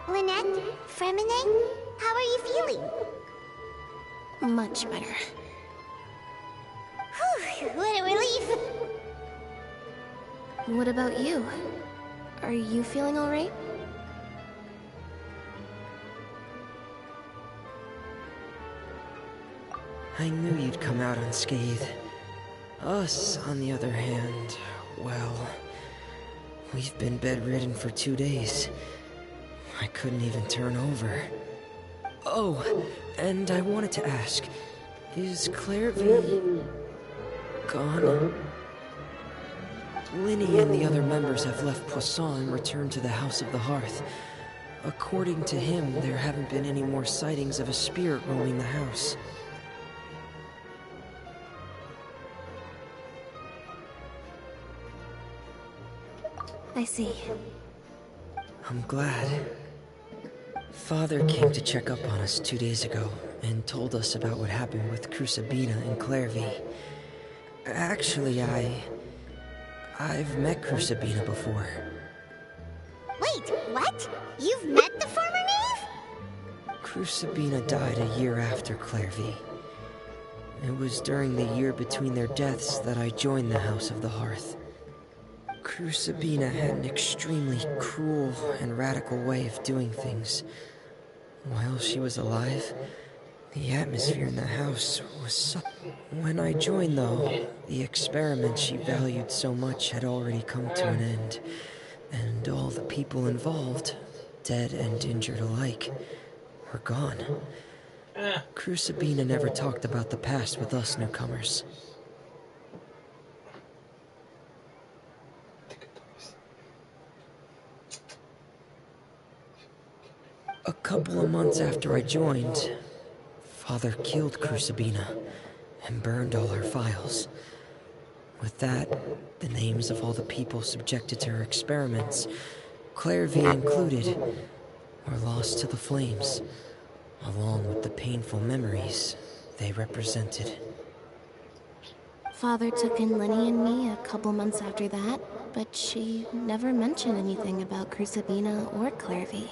Lynette? Fremine? How are you feeling? Much better. Whew, what a relief! What about you? Are you feeling alright? I knew you'd come out unscathed. Us, on the other hand, well, we've been bedridden for 2 days. I couldn't even turn over. Oh, and I wanted to ask, is Claire gone? Linny and the other members have left Poisson and returned to the House of the Hearth. According to him, there haven't been any more sightings of a spirit roaming the house. I see. I'm glad. Father came to check up on us 2 days ago and told us about what happened with Crucibina and Clairvy. Actually, I've met Crucibina before. Wait, what? You've met the former knave? Crucibina died a year after Clairvy. It was during the year between their deaths that I joined the House of the Hearth. Crucibina had an extremely cruel and radical way of doing things. While she was alive, the atmosphere in the house was When I joined, though, the experiment she valued so much had already come to an end, and all the people involved, dead and injured alike, were gone. Crucibina never talked about the past with us newcomers. A couple of months after I joined, Father killed Crucibina and burned all her files. With that, the names of all the people subjected to her experiments, Clairvy included, were lost to the flames, along with the painful memories they represented. Father took in Lenny and me a couple months after that, but she never mentioned anything about Crucibina or Clairvy.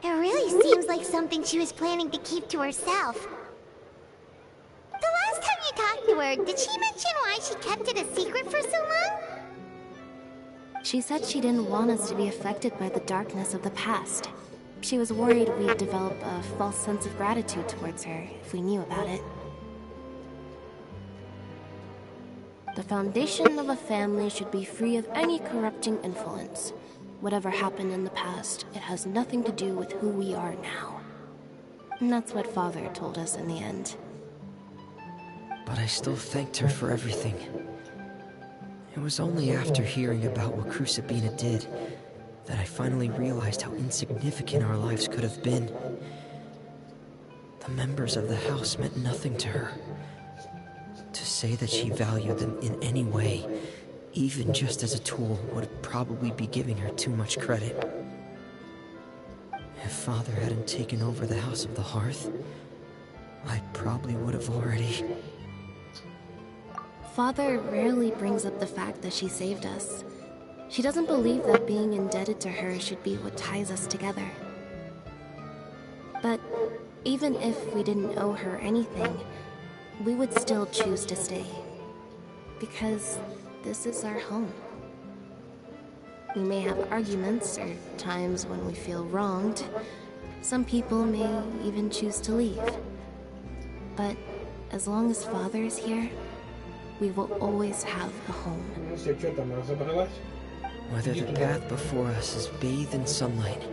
It really seems like something she was planning to keep to herself. The last time you talked to her, did she mention why she kept it a secret for so long? She said she didn't want us to be affected by the darkness of the past. She was worried we'd develop a false sense of gratitude towards her if we knew about it. The foundation of a family should be free of any corrupting influence. Whatever happened in the past, it has nothing to do with who we are now. And that's what Father told us in the end. But I still thanked her for everything. It was only after hearing about what Crucibina did that I finally realized how insignificant our lives could have been. The members of the house meant nothing to her. To say that she valued them in any way, even just as a tool, would probably be giving her too much credit. If Father hadn't taken over the House of the Hearth, I probably would have already... Father rarely brings up the fact that she saved us. She doesn't believe that being indebted to her should be what ties us together. But even if we didn't owe her anything, we would still choose to stay. Because this is our home. We may have arguments or times when we feel wronged. Some people may even choose to leave. But as long as Father is here, we will always have a home. Ну все, что там, разобралась? Whether the path before us is bathed in sunlight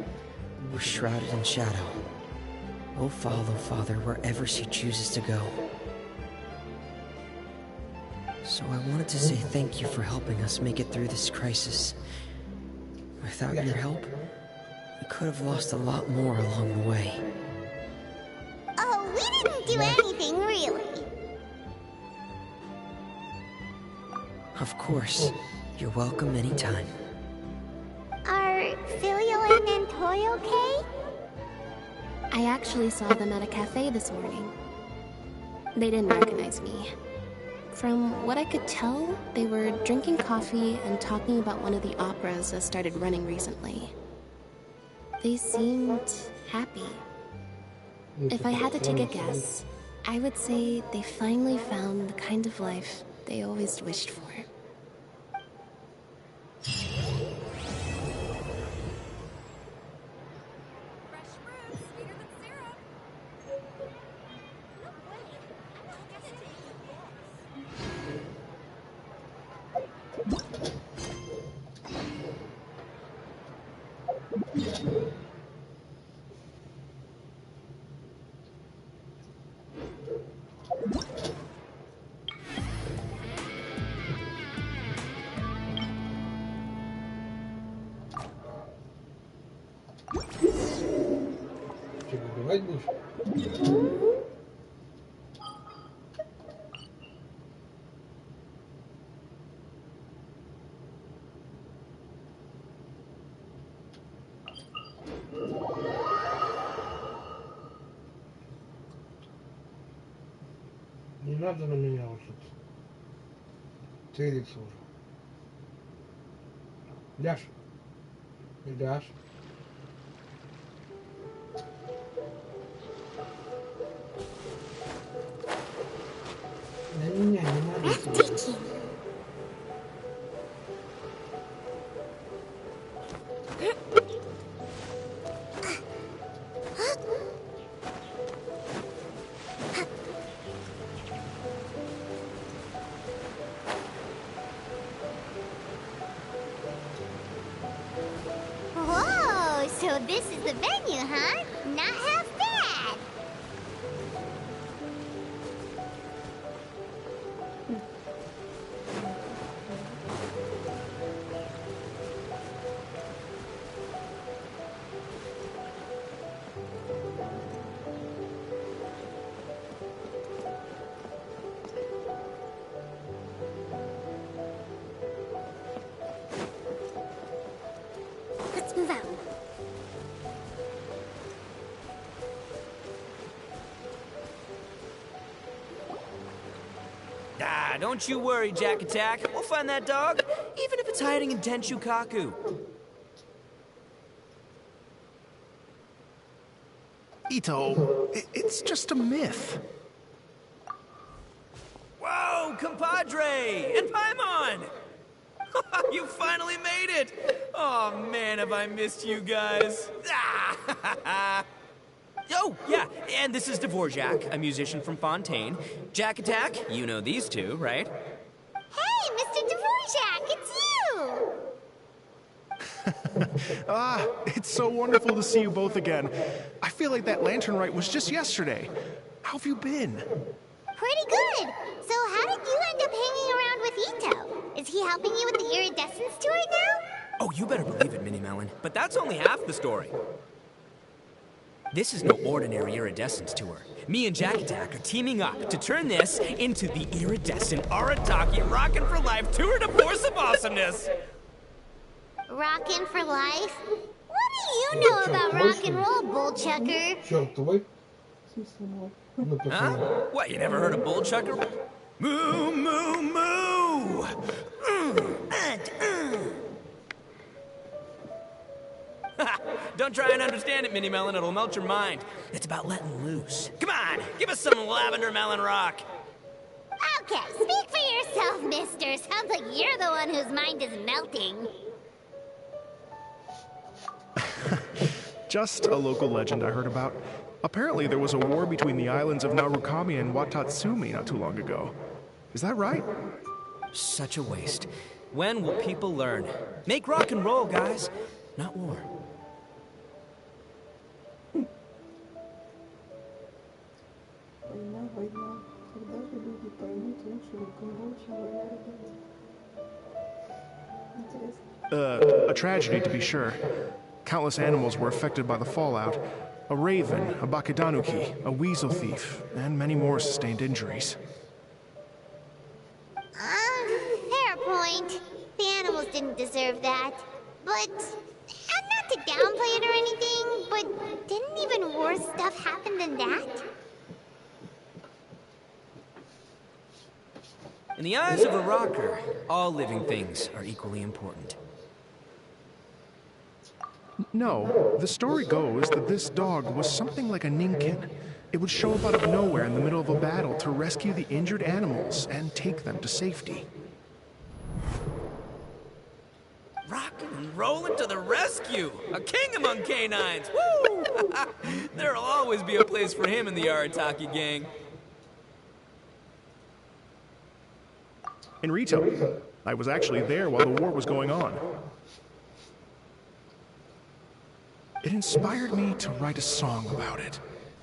or shrouded in shadow, we'll follow Father wherever she chooses to go. So I wanted to say thank you for helping us make it through this crisis. Without your help, we could have lost a lot more along the way. Oh, we didn't do anything, really. Of course, you're welcome anytime. Are Filio and Toy okay? I actually saw them at a cafe this morning. They didn't recognize me. From what I could tell, they were drinking coffee and talking about one of the operas that started running recently. They seemed happy. If I had to take a guess, I would say they finally found the kind of life they always wished for. Что, выбивать будешь? Не надо на меня вот тут. Ты лицо уже. Ляж. Ляж. На меня не надо. Breathtaking. Whoa, so this is the venue, huh? Not half bad. Let's move out. Ah, don't you worry, Jack Attack. We'll find that dog, even if it's hiding in Tenshukaku. Ito, it's just a myth. Whoa, compadre! And Paimon! You finally made it! Oh man, have I missed you guys. Ah! Oh, yeah, and this is Dvorak, a musician from Fontaine. Jack Attack, you know these two, right? Hey, Mr. Dvorak, it's you! It's so wonderful to see you both again. I feel like that lantern rite was just yesterday. How have you been? Pretty good. So how did you end up hanging around with Ito? Is he helping you with the iridescence tour now? Oh, you better believe it, Minnie Melon. But that's only half the story. This is no ordinary iridescence tour. Me and Jack Attack are teaming up to turn this into the iridescent Arataki Rockin' for Life Tour de Force of Awesomeness. Rockin' for life? What do you know about rock and roll, bullchucker? Черт твой. Ну, Huh? пацаны. What, you never heard of bull chucker? Moo, moo, moo! Don't try and understand it, Minnie Melon. It'll melt your mind. It's about letting loose. Come on, give us some lavender melon rock. Okay, speak for yourself, mister. Sounds like you're the one whose mind is melting. Just a local legend I heard about. Apparently there was a war between the islands of Narukami and Watatsumi not too long ago. Is that right? Such a waste. When will people learn? Make rock and roll, guys, not war. Война, война. Когда же люди поймут лучше рок-н-ролл, чем война, ребята? Интересно. A tragedy, to be sure. Countless animals were affected by the fallout. A raven, a bakudanuki, a weasel thief, and many more sustained injuries. Fair point. The animals didn't deserve that. But, not to downplay it or anything, but didn't even worse stuff happen than that? In the eyes of a rocker, all living things are equally important. No, the story goes that this dog was something like a ninkin. It would show up out of nowhere in the middle of a battle to rescue the injured animals and take them to safety. Rockin' and rollin' to the rescue! A king among canines! Woo! There'll always be a place for him in the Arataki gang. In Rito, I was actually there while the war was going on. It inspired me to write a song about it.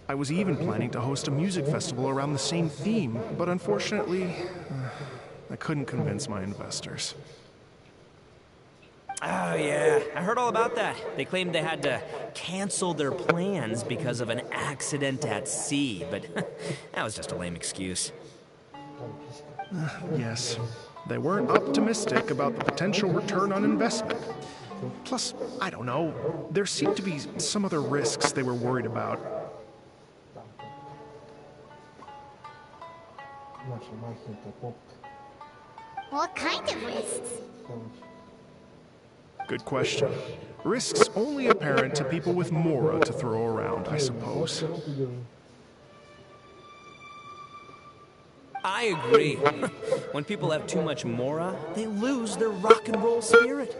I was even planning to host a music festival around the same theme, but unfortunately, I couldn't convince my investors. Oh, yeah. I heard all about that. They claimed they had to cancel their plans because of an accident at sea, but that was just a lame excuse. Yes, they weren't optimistic about the potential return on investment. Plus, I don't know, there seemed to be some other risks they were worried about. What kind of risks? Good question. Risks only apparent to people with mora to throw around, I suppose. I agree. When people have too much mora, they lose their rock and roll spirit.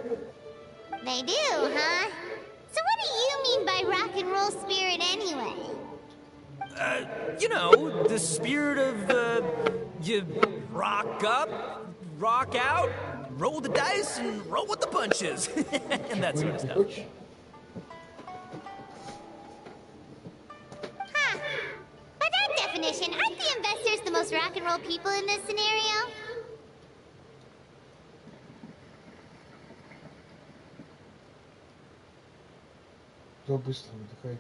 They do, huh? So what do you mean by rock and roll spirit anyway? You know, the spirit of, you rock up, rock out, roll the dice, and roll with the punches. And that sort of stuff. Huh. By that definition, aren't the investors the most rock and roll people in this scenario? Кто быстро выдыхает?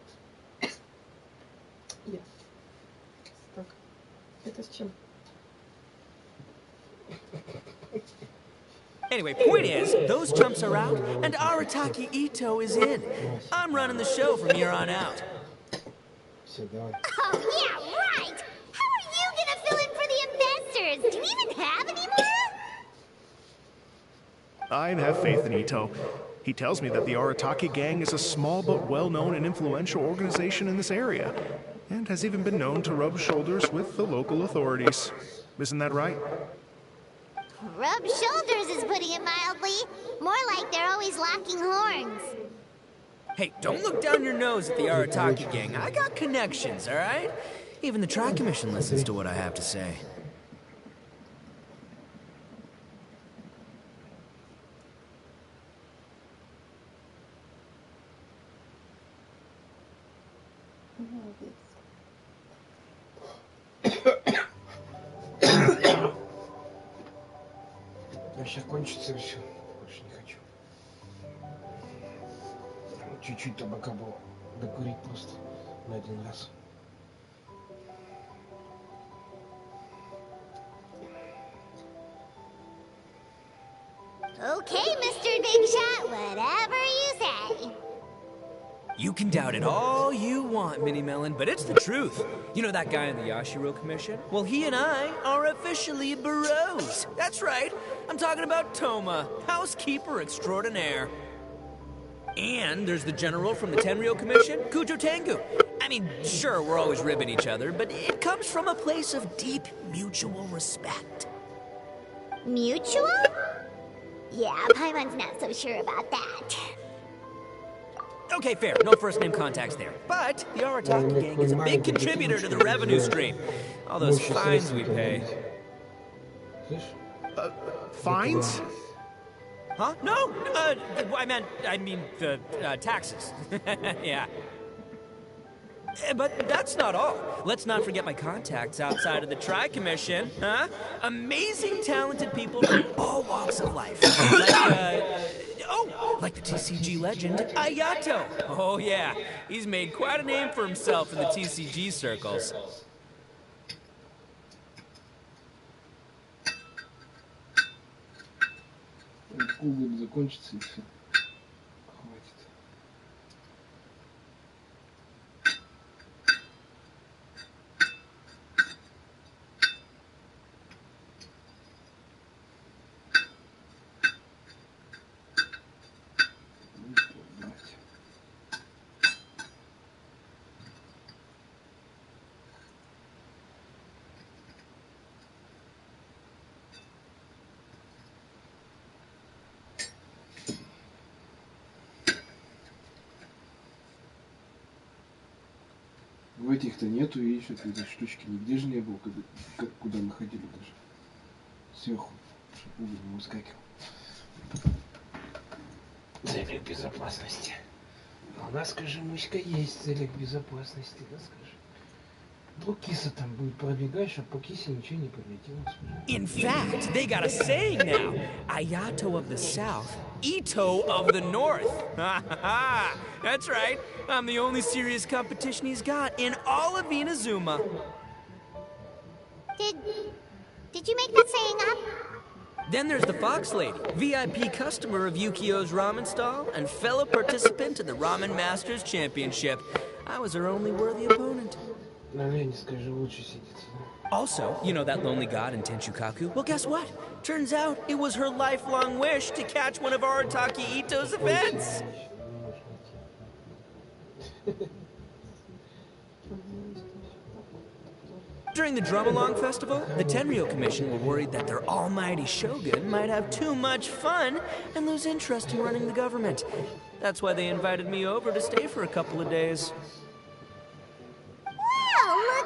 Я. Так. Это с чем? Anyway, point is, those chumps are out, and Arataki Ito is in. I'm running the show from here on out. Все, давай. Oh, yeah, right! How are you gonna fill in for the investors? Do you even have any more? I have faith in Ito. He tells me that the Arataki gang is a small but well-known and influential organization in this area, and has even been known to rub shoulders with the local authorities. Isn't that right? Rub shoulders is putting it mildly. More like they're always locking horns. Hey, don't look down your nose at the Arataki gang. I got connections, all right? Even the Tri Commission listens to what I have to say. Сейчас кончится и все. Больше не хочу. Чуть-чуть табака было. Докурить просто на один раз. Okay, Mr. Big Shot, whatever you say. You can doubt it all you want, Minnie Melon, but it's the truth. You know that guy in the Yashiro Commission? Well, he and I are officially bros. That's right. I'm talking about Toma, housekeeper extraordinaire. And there's the general from the Tenryo Commission, Kujo Tengu. I mean, sure, we're always ribbing each other, but it comes from a place of deep mutual respect. Mutual? Yeah, Paimon's not so sure about that. Okay, fair. No first-name contacts there. But the Arataki gang is a big contributor to the revenue stream. All those fines we pay. Слышь? Fines? Huh? No, I mean, taxes. Yeah. But that's not all. Let's not forget my contacts outside of the Tri-Commission, huh? Amazing, talented people from all walks of life. Like the TCG legend, Ayato. Oh yeah, he's made quite a name for himself in the TCG circles. Google закончится и все. Хватит. В этих-то нету, и еще этой штучки нигде же не было, куда мы ходили даже. Сверху, чтобы уголь не выскакивал. Целик безопасности. У нас, скажи, мышка есть целик безопасности, да, скажи. Вдруг киса там будет пробегать, чтобы по кисе ничего не прилетело. In fact, they got a saying now. Ayato of the South, Ito of the North. That's right. I'm the only serious competition he's got in all of Inazuma. Did you make that saying up? Then there's the Fox Lady, VIP customer of Yukio's ramen stall and fellow participant in the Ramen Masters Championship. I was her only worthy opponent. Скажи, лучше сидится. Also, you know that lonely god in Tenshukaku? Well, guess what? Turns out it was her lifelong wish to catch one of Arataki Ito's events. During the Drum-Along Festival, the Tenryo Commission were worried that their almighty shogun might have too much fun and lose interest in running the government. That's why they invited me over to stay for a couple of days.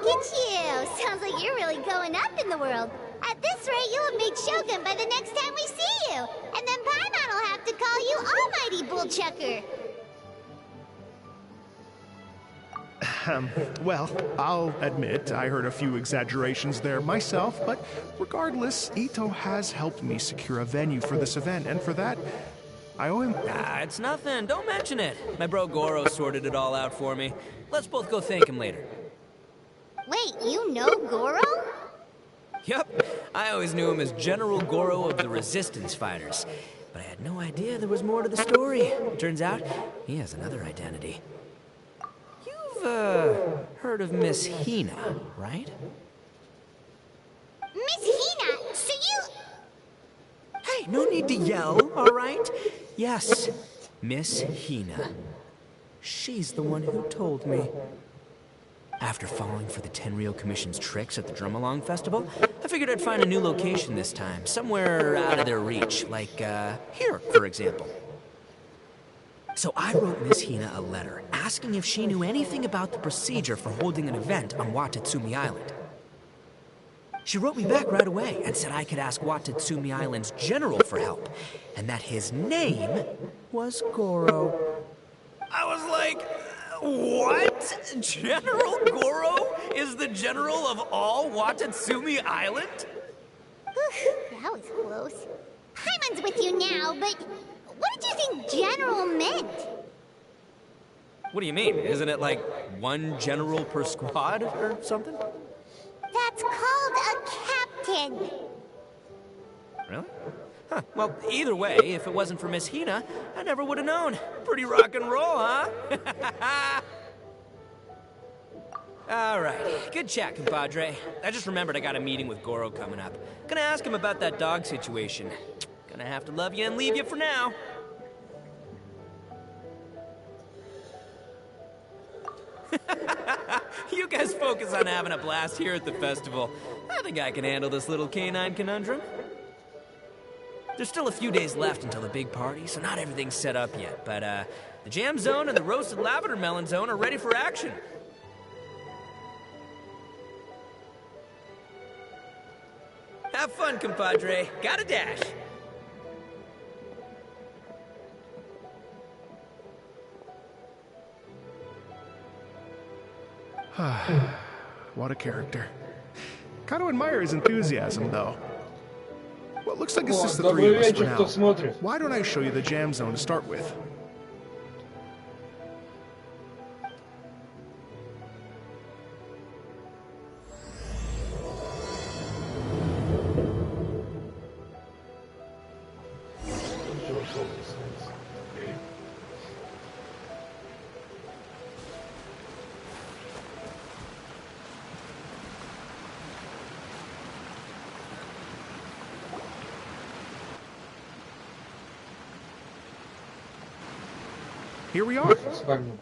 Look at you! Sounds like you're really going up in the world. At this rate, you'll have made Shogun by the next time we see you. And then Paimon will have to call you Almighty Bullchucker. Well, I'll admit I heard a few exaggerations there myself, but regardless, Ito has helped me secure a venue for this event, and for that, I owe him... It's nothing. Don't mention it. My bro Goro sorted it all out for me. Let's both go thank him later. Wait, you know Goro? Yep. I always knew him as General Goro of the Resistance Fighters. But I had no idea there was more to the story. Turns out, he has another identity. You've, heard of Miss Hina, right? Miss Hina? So you... Hey, no need to yell, all right? Yes, Miss Hina. She's the one who told me. After falling for the Tenryo Commission's tricks at the Drum-Along Festival, I figured I'd find a new location this time, somewhere out of their reach, like, here, for example. So I wrote Miss Hina a letter, asking if she knew anything about the procedure for holding an event on Watatsumi Island. She wrote me back right away and said I could ask Watatsumi Island's general for help, and that his name was Goro. I was like... What? General Goro is the general of all Watatsumi Island? That was close. Paimon's with you now, but what did you think general meant? What do you mean? Isn't it like one general per squad or something? That's called a captain. Really? Huh. Well, either way, if it wasn't for Miss Hina, I never would have known. Pretty rock and roll, huh? All right. Good chat, compadre. I just remembered I got a meeting with Goro coming up. Gonna ask him about that dog situation. Gonna have to love you and leave you for now. You guys focus on having a blast here at the festival. I think I can handle this little canine conundrum. There's still a few days left until the big party, so not everything's set up yet, but the jam zone and the roasted lavender melon zone are ready for action. Have fun, compadre. Gotta dash. What a character. Kind of admire his enthusiasm, though. Well, it looks like it's just the three of us for now. Why don't I show you the jam zone to start with? Here we are.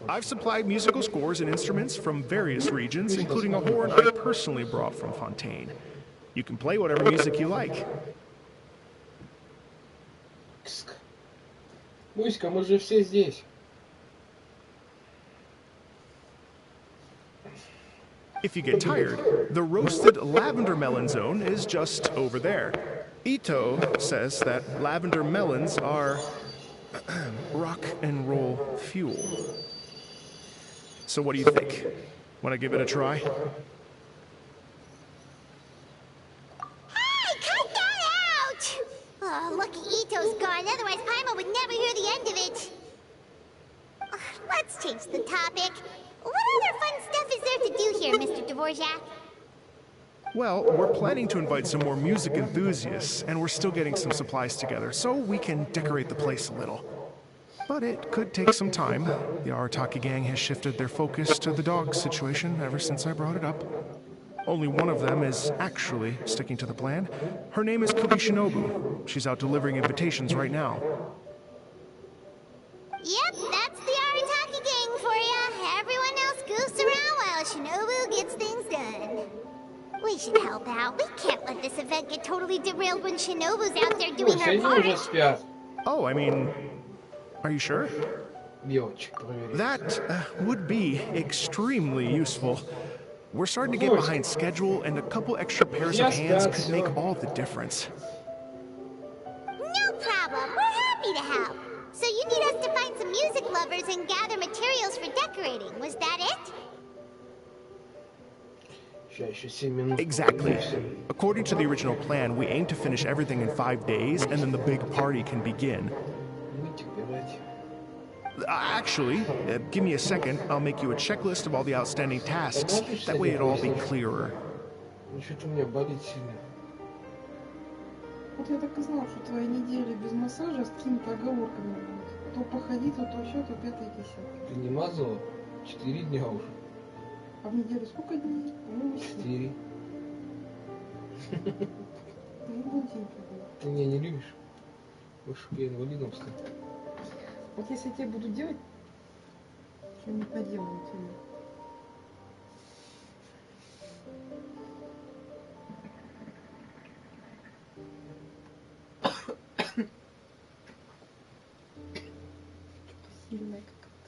I've supplied musical scores and instruments from various regions, including a horn I personally brought from Fontaine. You can play whatever music you like. Муська, мы же все здесь. If you get tired, the roasted lavender melon zone is just over there. Ito says that lavender melons are rock and roll fuel. So what do you think? Want to give it a try? Hey, cut that out! Oh, lucky Ito's gone, otherwise Paimon would never hear the end of it. Let's change the topic. What other fun stuff is there to do here, Mr. Dvorak? Well, we're planning to invite some more music enthusiasts, and we're still getting some supplies together, so we can decorate the place a little. But it could take some time. The Arataki gang has shifted their focus to the dog situation ever since I brought it up. Only one of them is actually sticking to the plan. Her name is Kubi Shinobu. She's out delivering invitations right now. Yep, that's the Arataki gang for ya. Everyone else goofs around while Shinobu gets things done. We should help out. We can't let this event get totally derailed when Shinobu's out there doing her part. Oh, I mean, are you sure? That would be extremely useful. We're starting to get behind schedule, and a couple extra pairs of hands could make all the difference. No problem. We're happy to help. So you need us to find some music lovers and gather materials for decorating. Was that it? Exactly. According to the original plan, we aim to finish everything in 5 days, and then the big party can begin. Actually, give me a second. I'll make you a checklist of all the outstanding tasks. That way it'll all be clearer. Вот я так и знал, что твои недели без массажа с какими-то оговорками будут. То походи, то все, то пятое, десятое. Ты не мазала 4 дня уже. А в неделю сколько дней? 4. Ты не будь день какой. Ты меня не любишь? Лучше бы я инвалидом стал. Вот если я тебе буду делать, что-нибудь наделаю тебе. Сильная какая-то.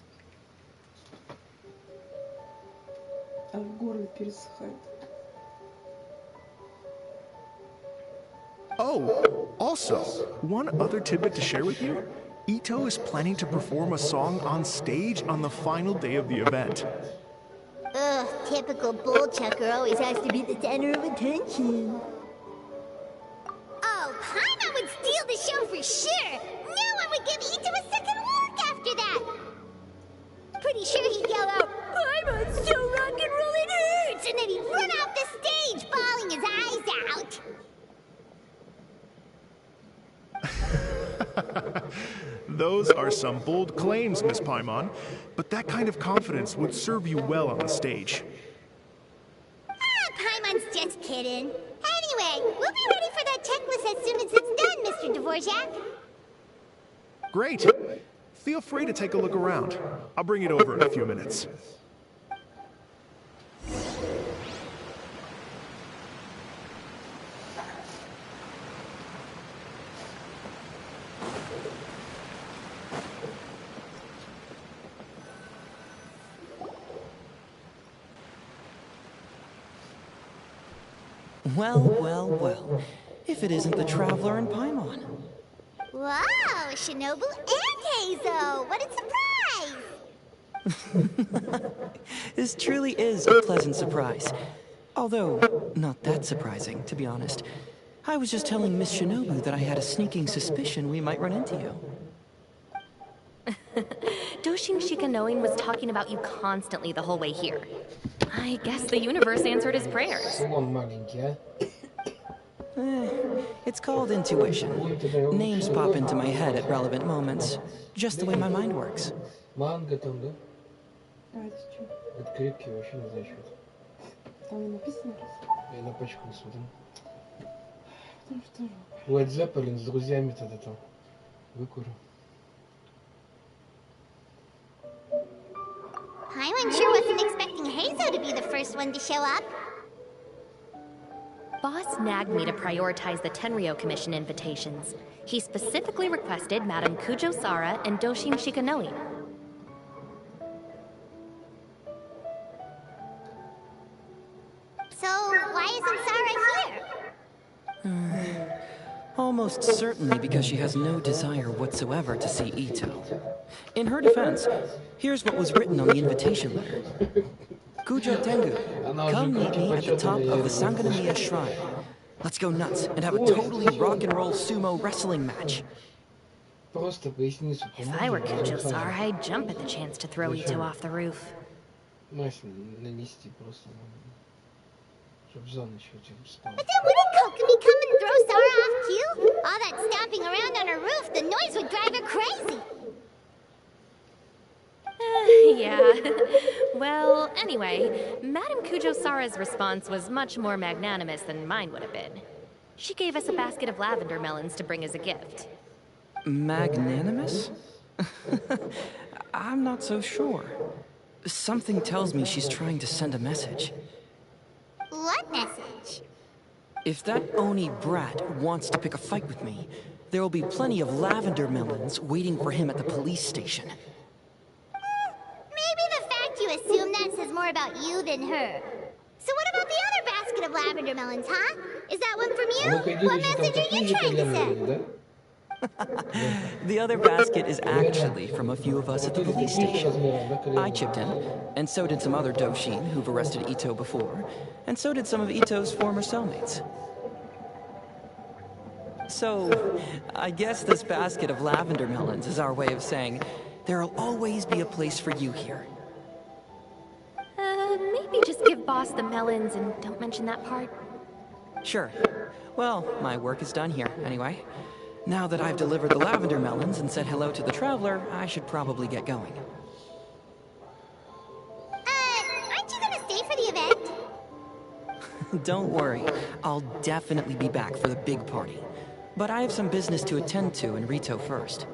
А в горле пересыхает. Oh, also, one other tidbit to share with you. Ito is planning to perform a song on stage on the final day of the event. Ugh, typical bull chucker always has to be the center of attention. Oh, Paimon would steal the show for sure. No one would give Ito a second look after that. Pretty sure he'd yell out, "Paimon's so rock and roll it hurts!" And then he'd run off the stage, bawling his eyes out. Those are some bold claims, Miss Paimon, but that kind of confidence would serve you well on the stage. Paimon's just kidding. Anyway, we'll be ready for that checklist as soon as it's done, Mr. Dvorak. Great. Feel free to take a look around. I'll bring it over in a few minutes. Well, well, well. If it isn't the Traveler and Paimon. Wow, Shinobu and Heizo! What a surprise! This truly is a pleasant surprise. Although, not that surprising, to be honest. I was just telling Miss Shinobu that I had a sneaking suspicion we might run into you. Doshin Shikanoin was talking about you constantly the whole way here. I guess the universe answered his prayers. Он маленький, а? It's called intuition. Names pop into my head at relevant moments. Just the way my mind works. Манго там, да? А это что? Это крепкий, вообще не знаю, что это. Там не написано раз. Я на пачку не смотрю. Потому что Led Zeppelin с друзьями тогда там выкурю. Paimon sure wasn't expecting Heizo to be the first one to show up. Boss nagged me to prioritize the Tenryo Commission invitations. He specifically requested Madame Kujo Sara and Doshin Shikanoin. So, why isn't Sara here? Almost certainly because she has no desire whatsoever to see Ito. In her defense, here's what was written on the invitation letter. Kujo Tengu, come meet me at the top of the Sanganamiya Shrine. Let's go nuts and have a totally rock and roll sumo wrestling match. Просто поясницу. If I were Kujo Sara, I'd jump at the chance to throw Ito off the roof. Мазь нанести просто. Чтоб за ночь хотя бы спал. But then wouldn't Kokomi come and throw Sara off too? All that stomping around on her roof, the noise would drive her crazy. Yeah. Well, anyway, Madame Kujo Sara's response was much more magnanimous than mine would have been. She gave us a basket of lavender melons to bring as a gift. Magnanimous? I'm not so sure. Something tells me she's trying to send a message. What message? If that Oni brat wants to pick a fight with me, there will be plenty of lavender melons waiting for him at the police station. Maybe the fact you assume that says more about you than her. So what about the other basket of lavender melons, huh? Is that one from you? What message are you trying to send? The other basket is actually from a few of us at the police station. I chipped in, and so did some other Doshin who've arrested Ito before, and so did some of Ito's former cellmates. So, I guess this basket of lavender melons is our way of saying, there'll always be a place for you here. Maybe just give Boss the melons and don't mention that part. Sure. Well, my work is done here, anyway. Now that I've delivered the lavender melons and said hello to the Traveler, I should probably get going. Aren't you gonna stay for the event? Don't worry, I'll definitely be back for the big party. But I have some business to attend to in Rito first.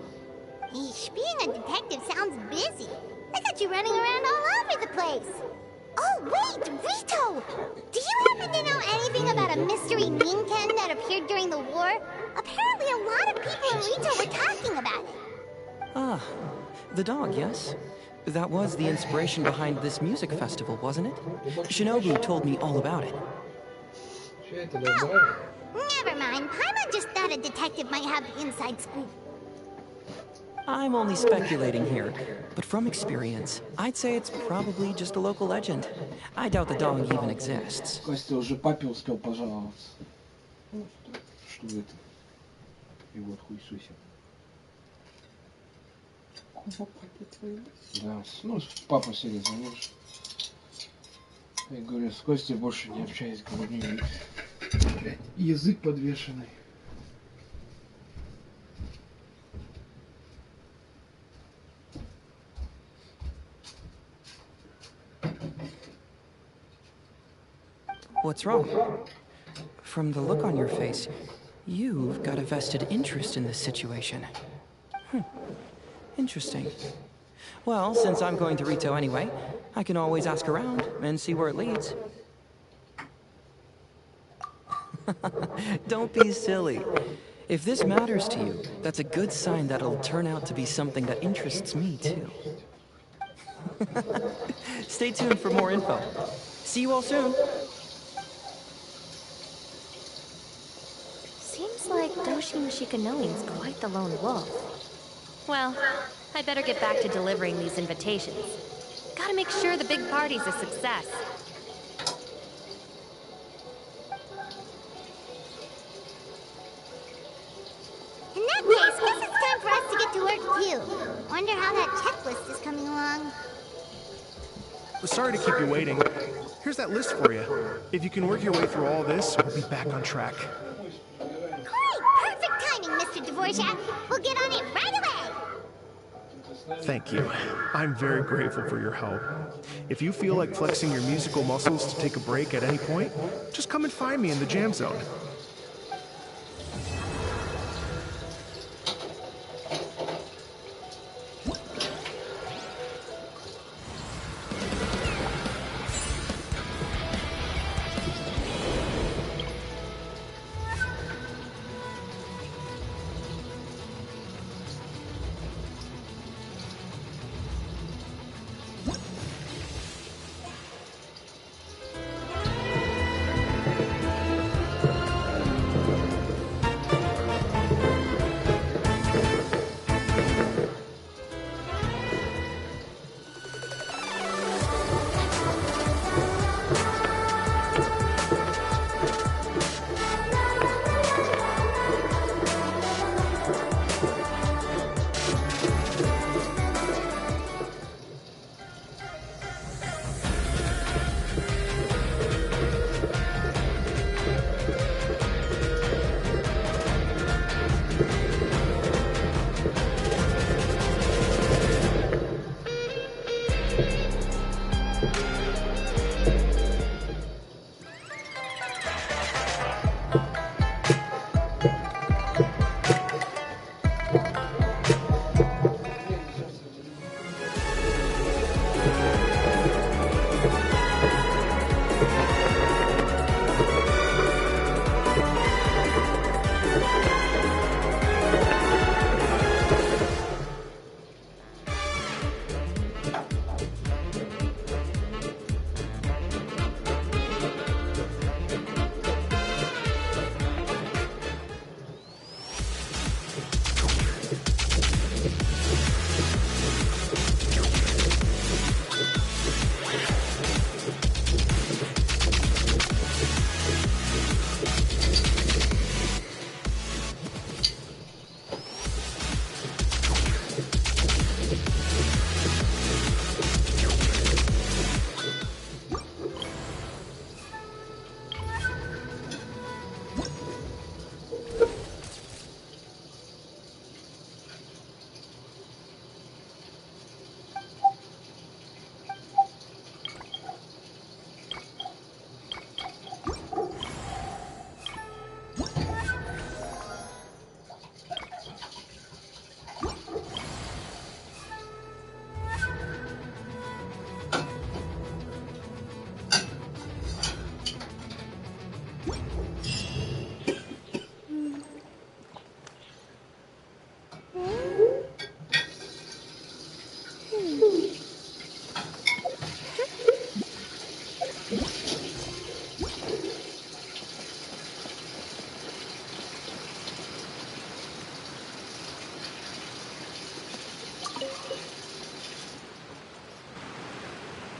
Eesh, being a detective sounds busy. I got you running around all over the place. Oh, wait, Rito! Do you happen to know anything about a mystery Ninken that appeared during the war? Apparently a lot of people in Rito were talking about it. Ah, the dog, yes? That was the inspiration behind this music festival, wasn't it? Shinobu told me all about it. Oh, never mind. Paimon just thought a detective might have the inside scoop. I'm only speculating here, but from experience, I'd say it's probably just a local legend. I doubt the dog even exists. Костя уже папе успел пожаловаться. Что это? И вот хуй суся. Кого папе твоему? Да, ну, папа сегодня звонил. Я говорю, с Костей больше не общаюсь, говорю, блядь, язык подвешенный. What's wrong? From the look on your face, you've got a vested interest in this situation. Interesting. Well, since I'm going to Rito anyway, I can always ask around and see where it leads. Don't be silly. If this matters to you, that's a good sign that it'll turn out to be something that interests me too. Stay tuned for more info. See you all soon. Yoshi Nishikanoi's quite the lone wolf. Well, I better get back to delivering these invitations. Gotta make sure the big party's a success. In that case, guess it's time for us to get to work too. Wonder how that checklist is coming along. Sorry to keep you waiting. Here's that list for you. If you can work your way through all this, we'll be back on track. Great! Perfect timing, Mr. Dvorak. We'll get on it right away! Thank you. I'm very grateful for your help. If you feel like flexing your musical muscles to take a break at any point, just come and find me in the jam zone.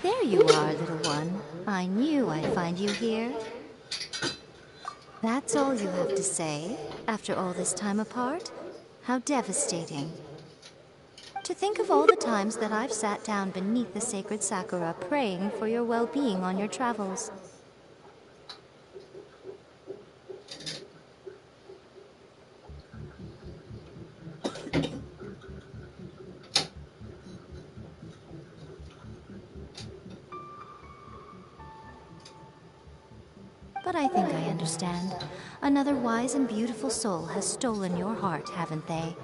There you are, little one. I knew I'd find you here. That's all you have to say, after all this time apart? How devastating. To think of all the times that I've sat down beneath the sacred sakura praying for your well-being on your travels. But I think I understand. Another wise and beautiful soul has stolen your heart, haven't they?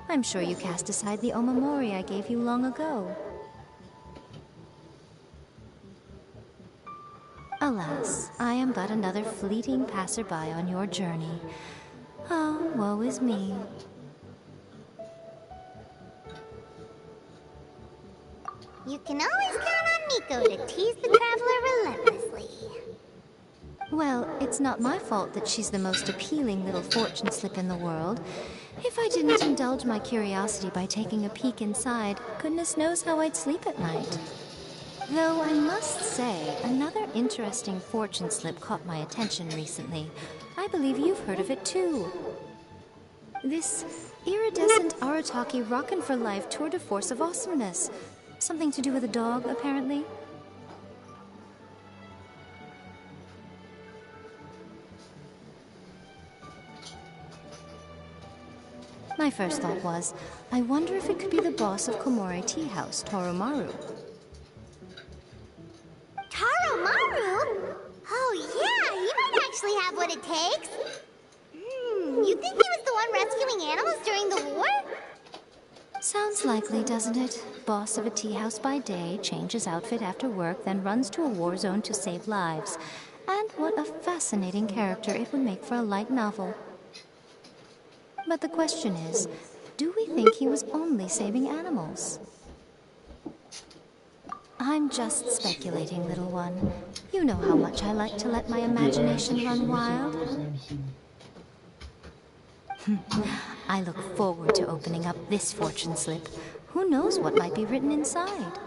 I'm sure you cast aside the omamori I gave you long ago. Alas, I am but another fleeting passerby on your journey. Oh, woe is me. You can always count on Miko to tease the traveler relentlessly. Well, it's not my fault that she's the most appealing little fortune slip in the world. If I didn't indulge my curiosity by taking a peek inside, goodness knows how I'd sleep at night. Though I must say, another interesting fortune slip caught my attention recently. I believe you've heard of it too. This iridescent Arataki Rockin' for Life tour de force of awesomeness. Something to do with a dog, apparently. My first thought was, I wonder if it could be the boss of Komore Tea House, Toromaru. Toromaru? Oh yeah, he might actually have what it takes. You think he was the one rescuing animals during the war? Sounds likely, doesn't it? Boss of a tea house by day, changes outfit after work, then runs to a war zone to save lives. And what a fascinating character it would make for a light novel. But the question is, do we think he was only saving animals? I'm just speculating, little one. You know how much I like to let my imagination run wild. I look forward to opening up this fortune slip. Who knows what might be written inside?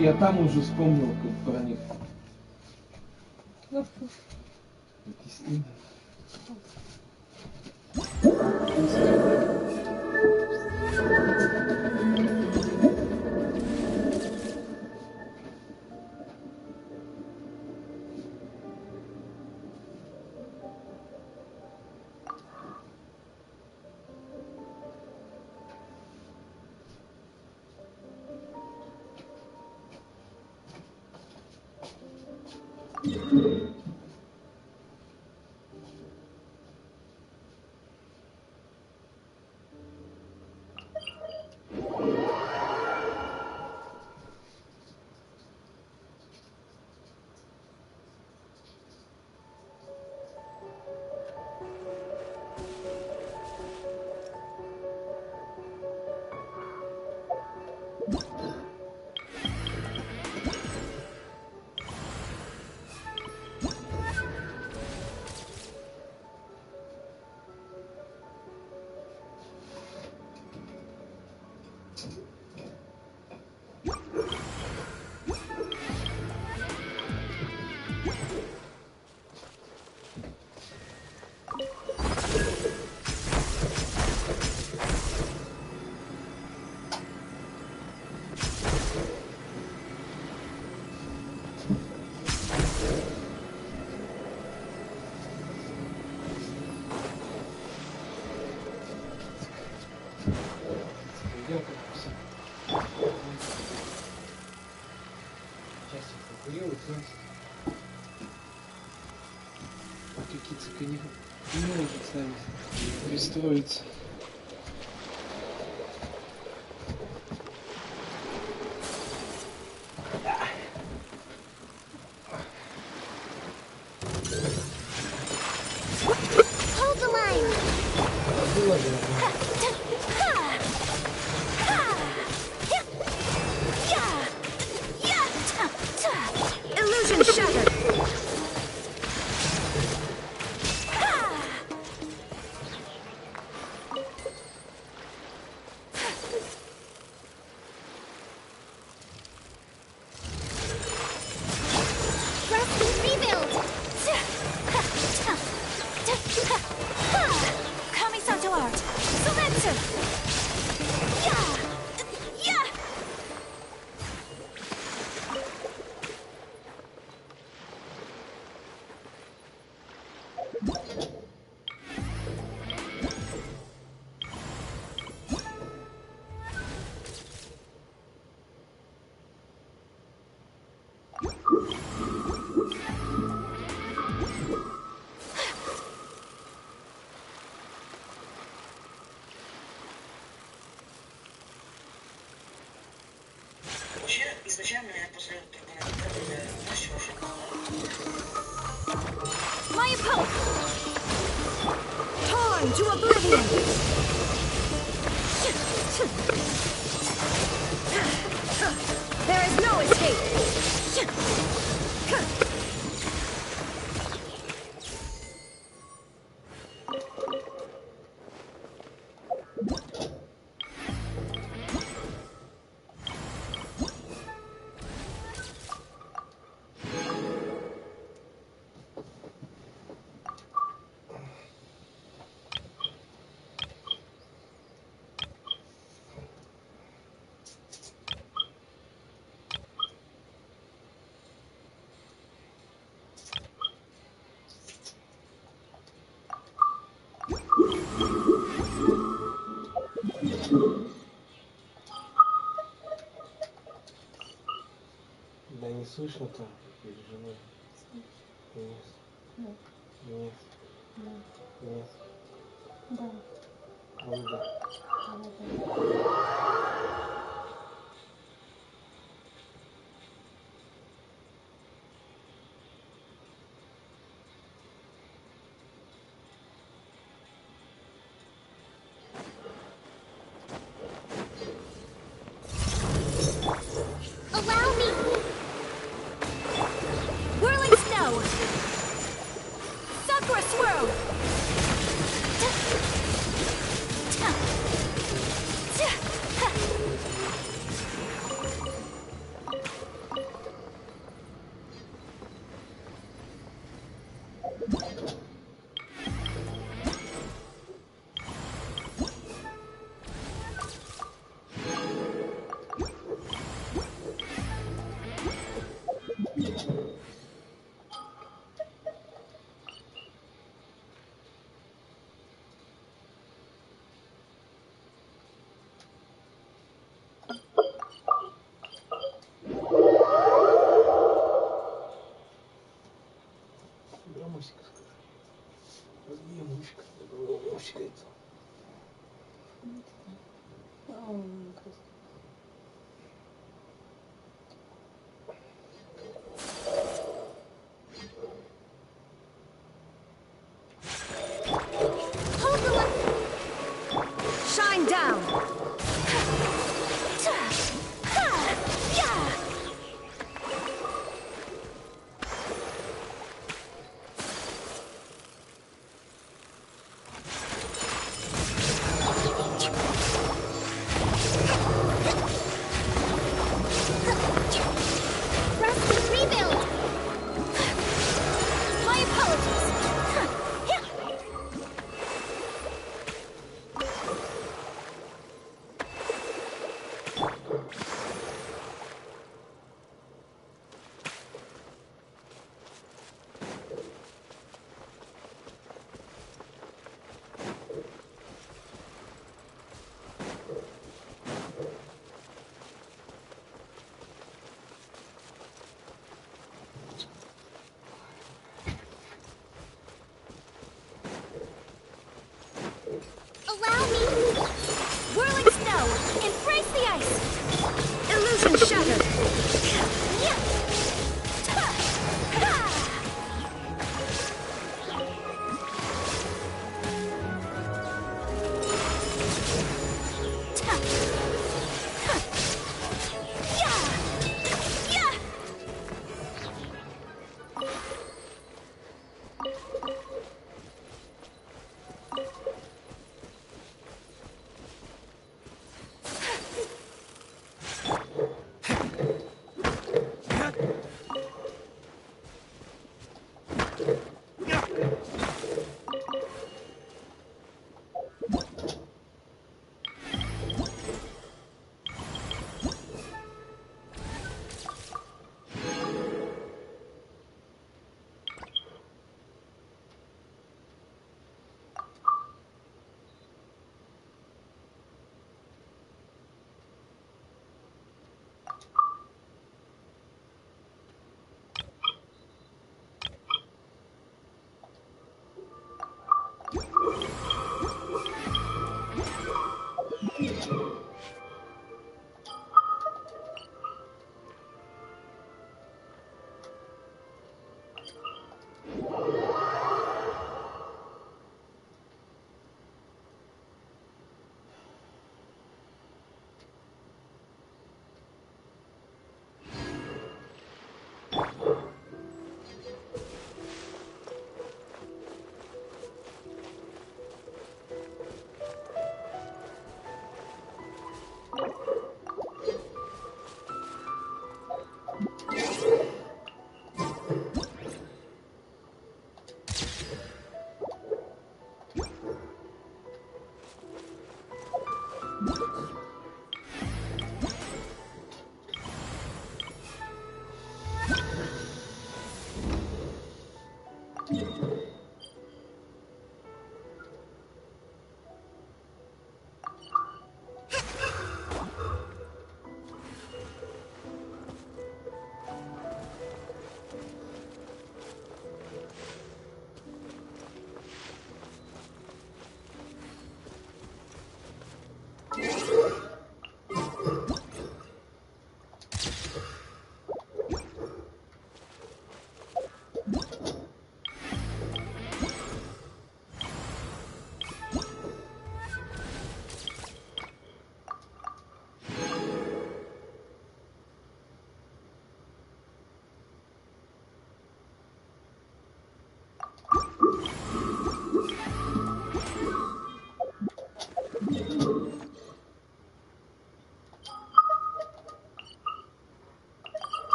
Я там уже вспомнил как про них. Какие-то не может сами пристроиться. Изначально я после начал уже. My opponent! Torn to oblivion! There is no escape! Да не слышно-то перед женой. Нет. Нет. Нет. Нет. Нет. Да. Буду. Allow me! Whirling snow! Sakura swirl! Мусика. Разбей мусика. Мусика это. Hold the shine down! Rebuild! My apologies!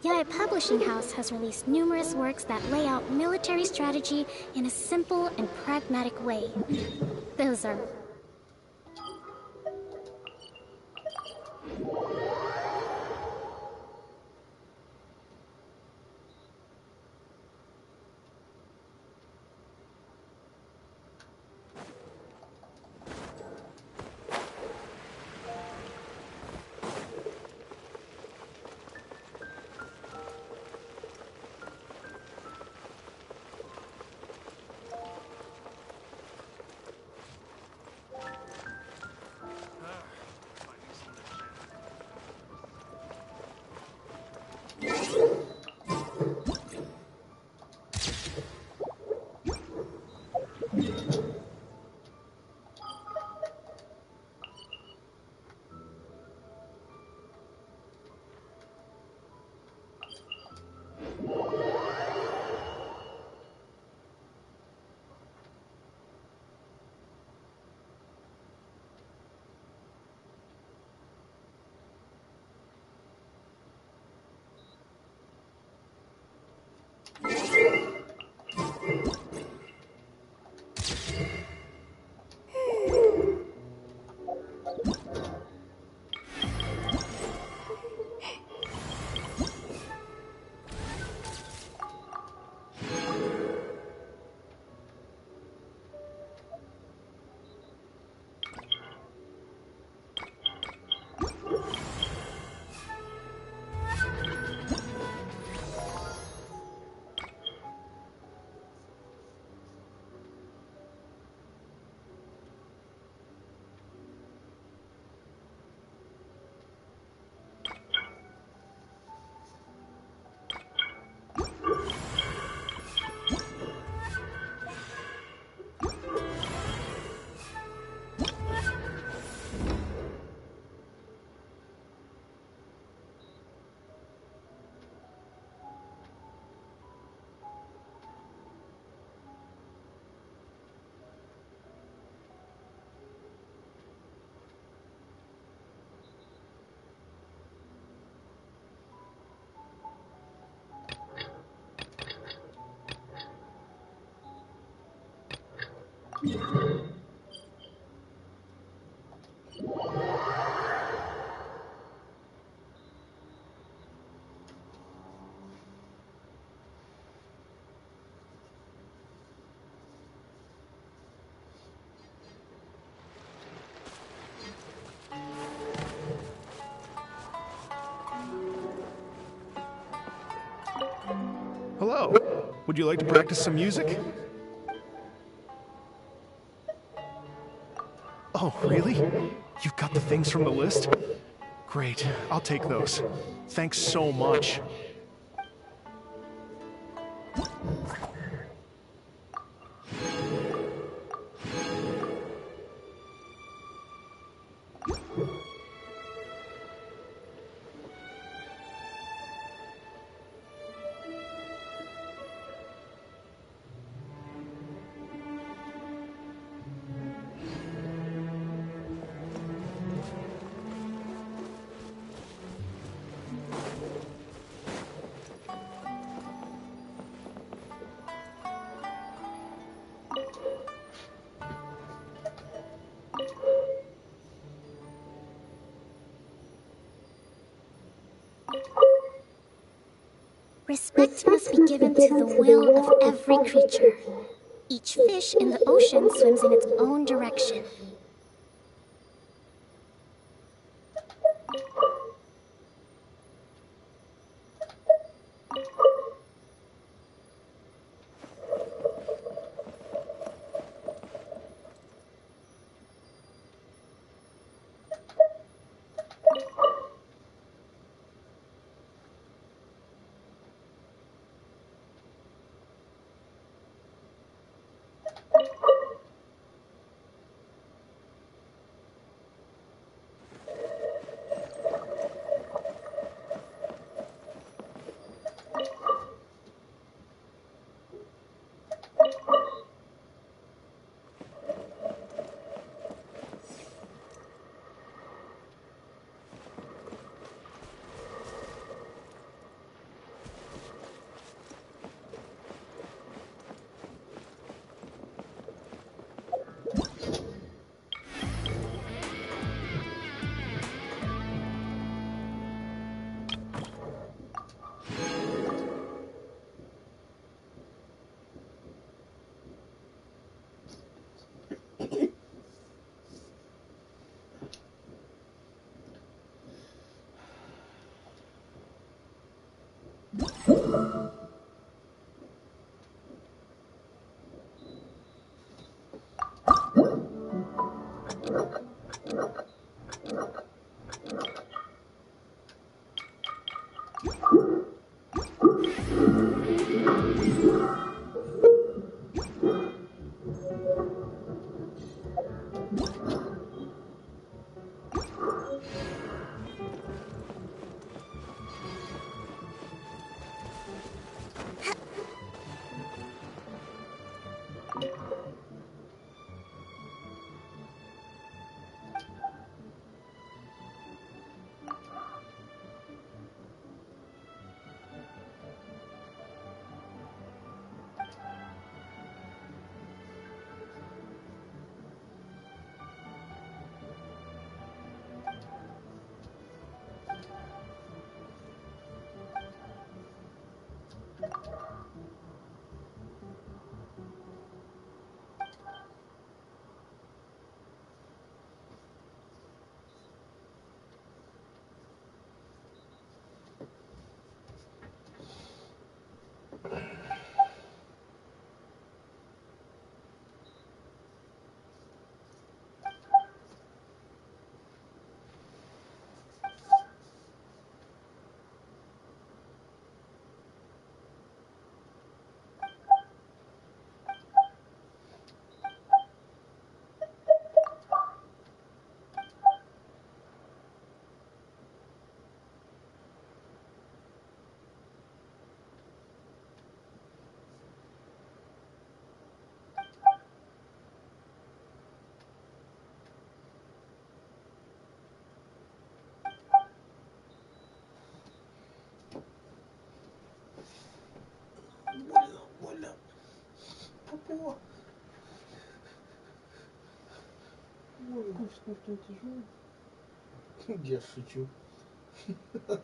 Yaya Publishing House has released numerous works that lay out military strategy in a simple and pragmatic way. Those are... Hello. Would you like to practice some music? Oh, really? You've got the things from the list? Great. I'll take those. Thanks so much. Respect must be given to the will of every creature. Each fish in the ocean swims in its own direction. О! Ой, что тяжелый. Я шучу. Это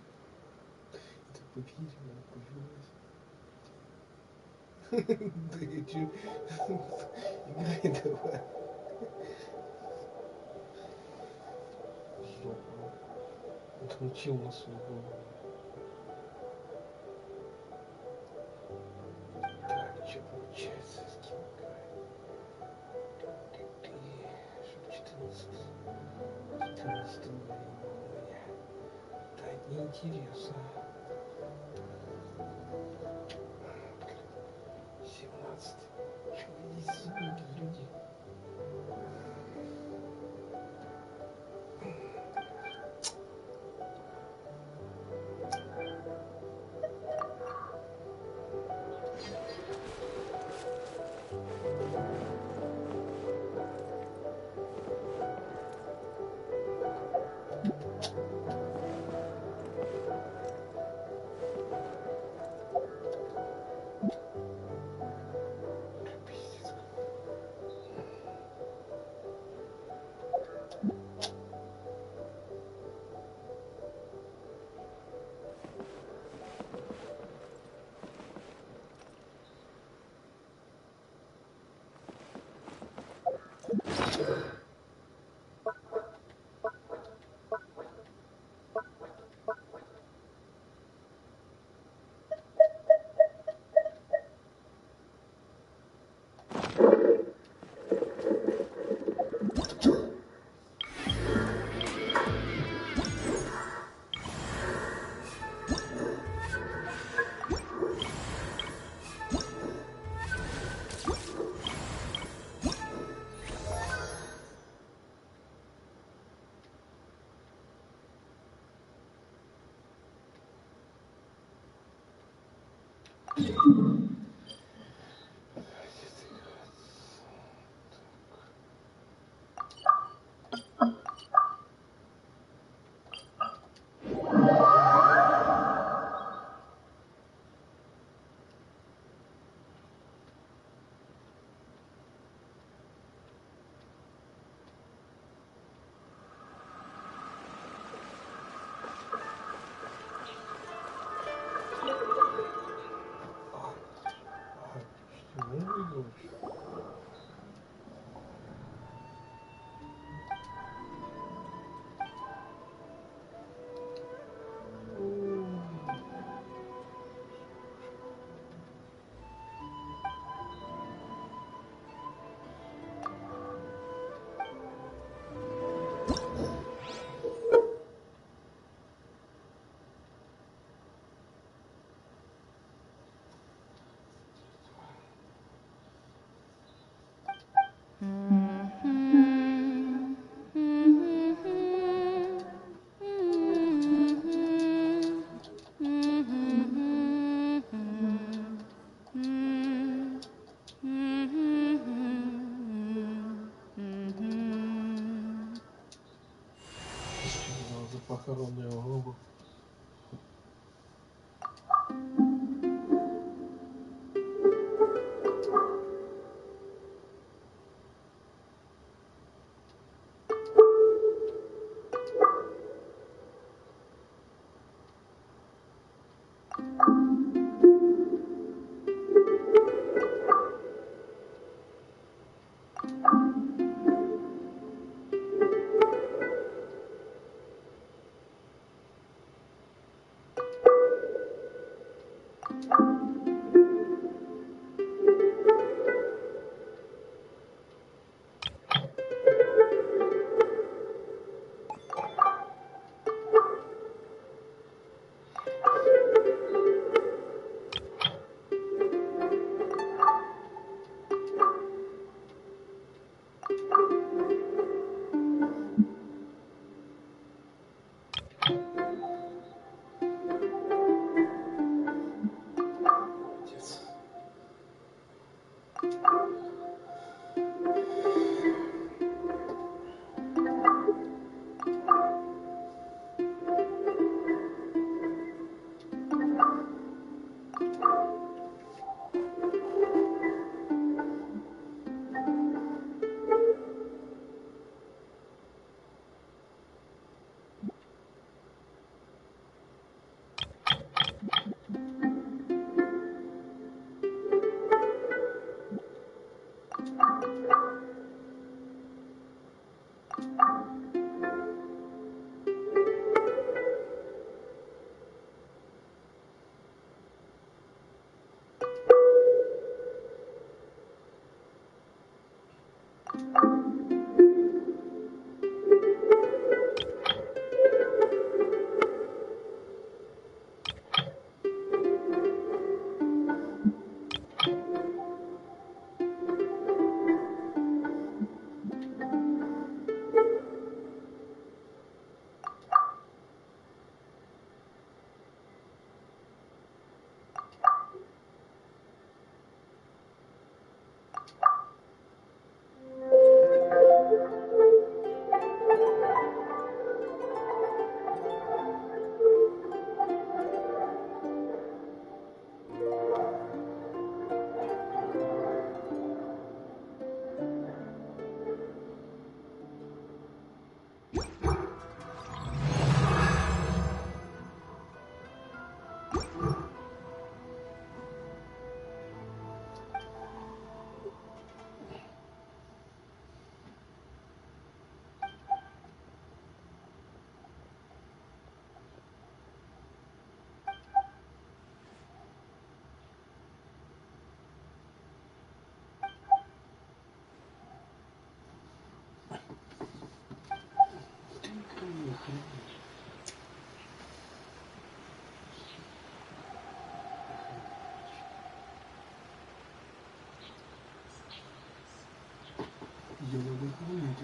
попить надо, пожалуйста. Да я чё? Играй давай. Ёпа. Отключил на свою голову. что получается, с кем играю? Чтоб 14 говорил, так неинтересно. 17. Здесь забыли люди.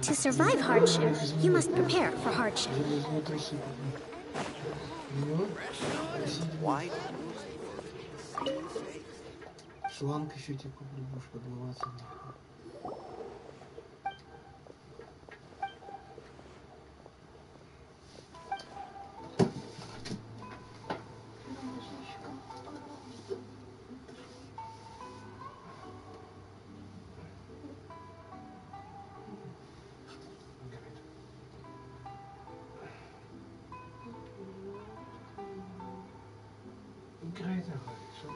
To survive hardship, you must prepare for hardship. Шланг еще типа будешь подмываться. Играй давай, что?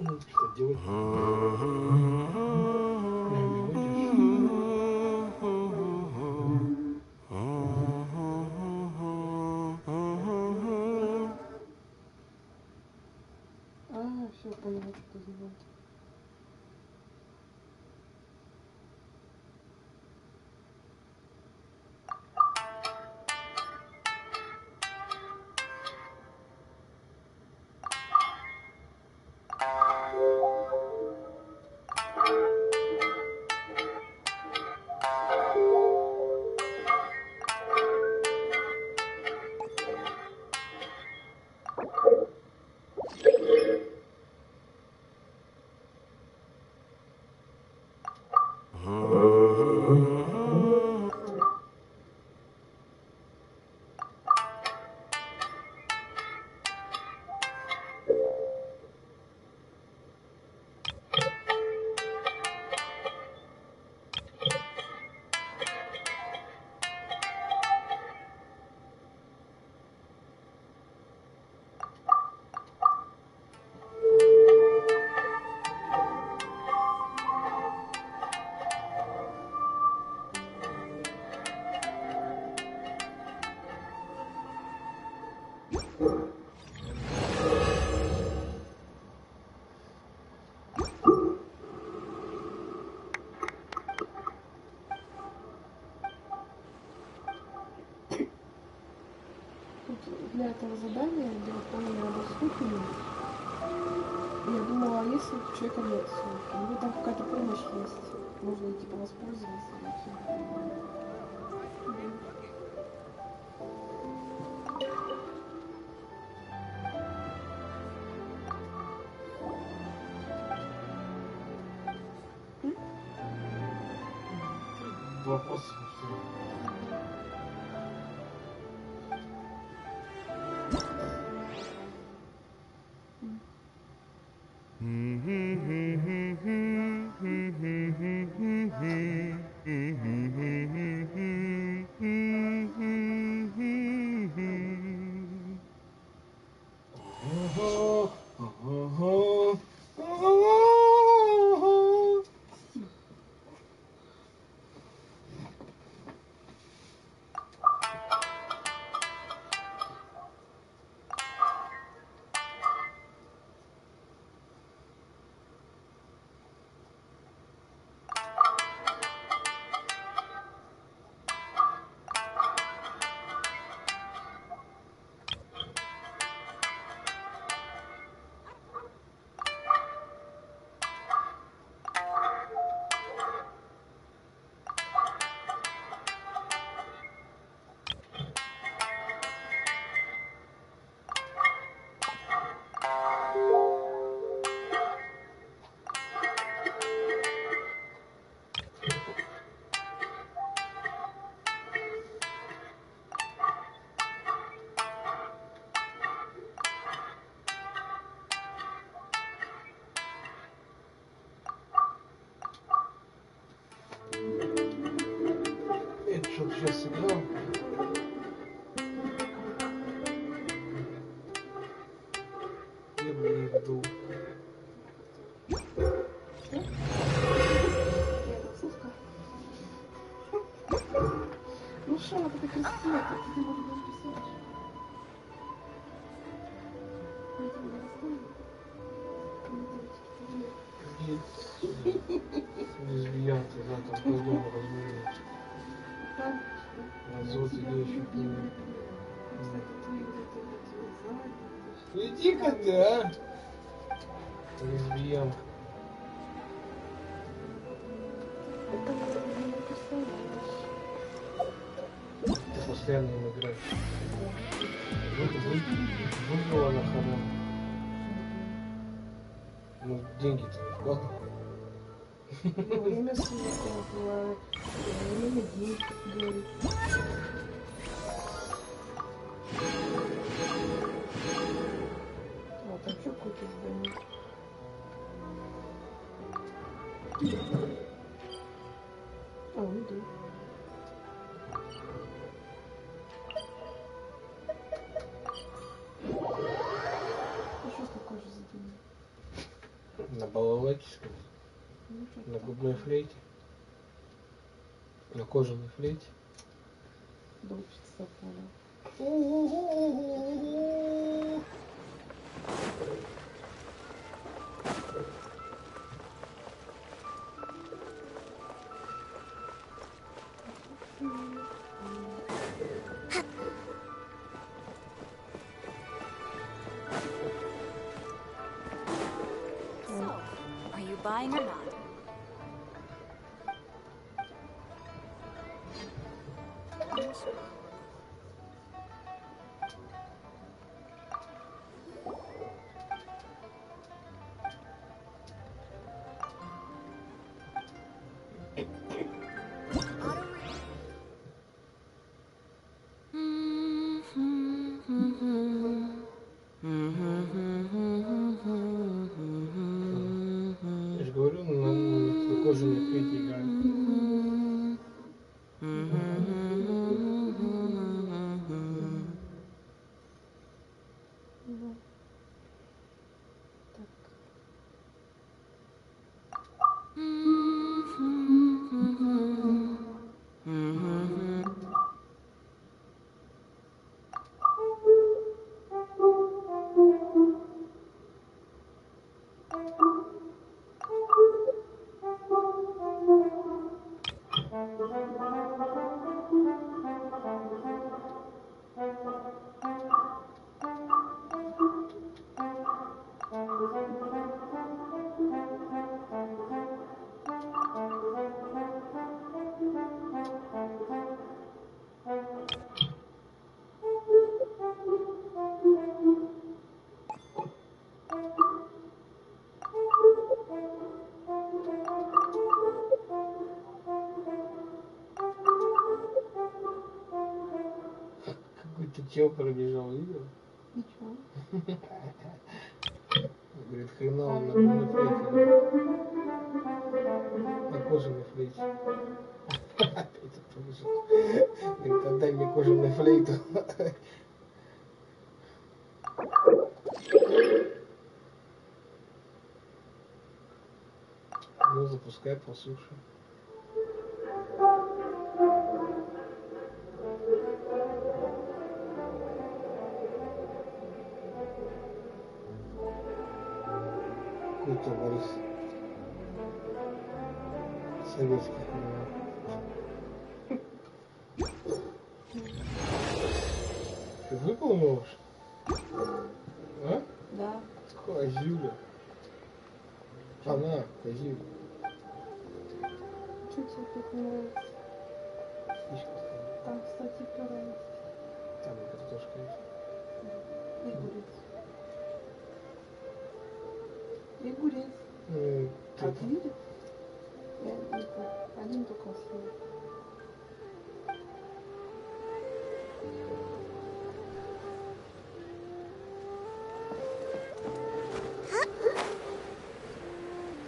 Что делать? Все, поняла, что ты сделал. Для этого задания, для выполнения работы, я думала, а если у человека нет ссылки, у него там какая-то помощь есть, можно типа воспользоваться и все. Вопрос. Лесбиянцы, да, там по дому размовляют. Азот идущий. Иди-ка, да. Лесбиянка. Ты постоянно им играешь. Выиграла на хану. Ну, деньги-то не вкладывала. Время светлое бывает, время денег говорит. А там что купить сдание? А, ну да. А что такое же задание? На балалайке, сказать. На губной флейте. На кожаной флейте. Да учиться понял. So, are you buying or not? Я же говорю, на кожаной флейте играю. Да. Так. Какой-то чел пробежал, видел? Ничего. Говорит, хрена он на губной флейте играет. На кожаной флейте. Опять это выжил. Говорит, отдай мне кожаную флейту. Ну, запускай, послушай. Какой-то Борис советских времен. Ты выполнил уж? А? Да. Козюля. Она, козюля. Что тебе так нравится? Фишка стоит. Там, кстати, пюре есть. Там и картошка есть. И огурец. И огурец. Ну, А ты видишь? Я не помню. Один только съел.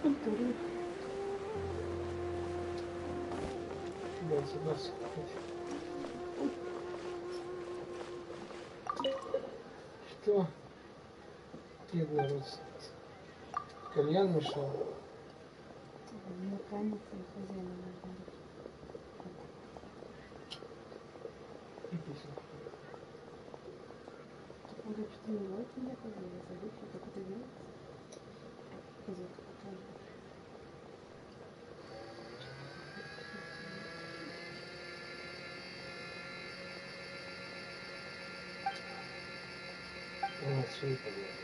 Культура. Да, сюда сходить. Что? Бедная родственница. Кальян мешал. Мне канется и хозяина нужно быть. Вот я что-то не лайк меня тоже, я забыл, что какой-то делать. Газетку покажу. У нас свои подложки.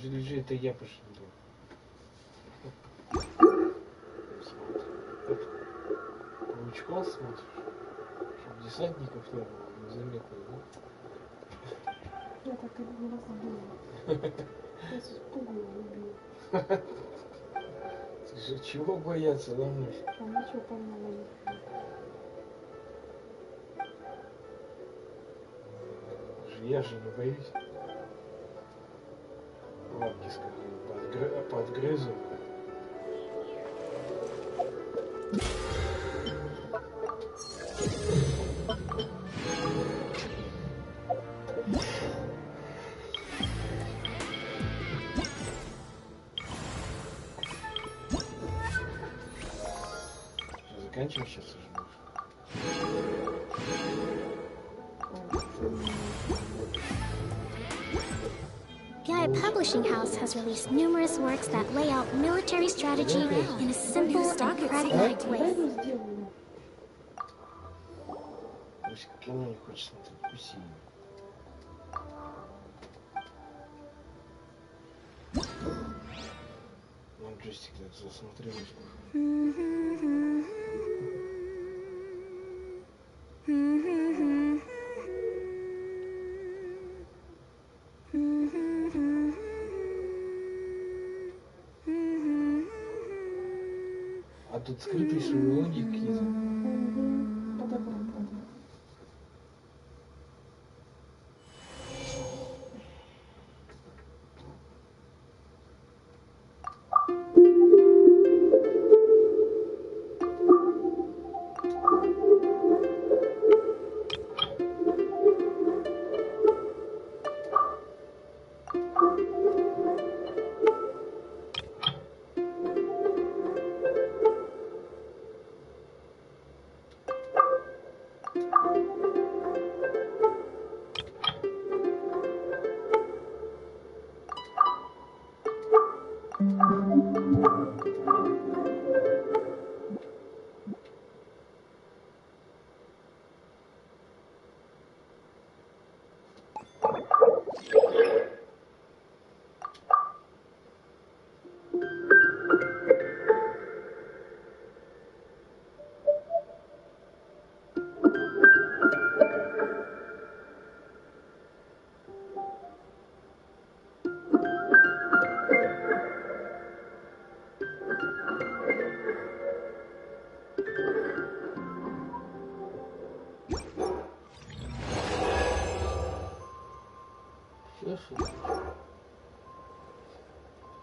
Лежи, это я пошел. Паучков смотришь? Чтоб десантников не было, незаметно, да? Я так и не раз думала. Я с испугу убила. Ты же чего бояться, да, мной? А ничего, по-моему, я же не боюсь. Лапки скорее подгрызу. Заканчиваем сейчас уже. Guy Publishing House has released numerous works that lay out military strategy in a simple and pragmatic way. Кино не хочешь смотреть, куси. Нам джойстик так засмотрелось. А тут скрытые мелодии какие-то.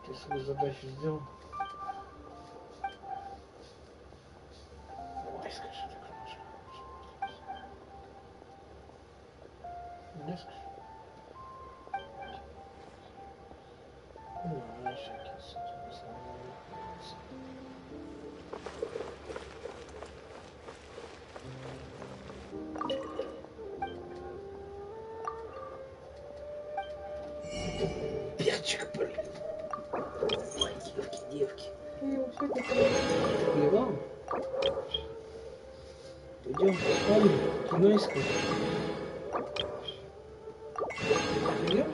Ты свою задачу сделал? Ой, скажи, так хорошо. Не скажи. Ну, всякие с этим основными. Перчик, блин. Ой, девки. Плевал? Пойдем в спальню, кино искать. Пойдем?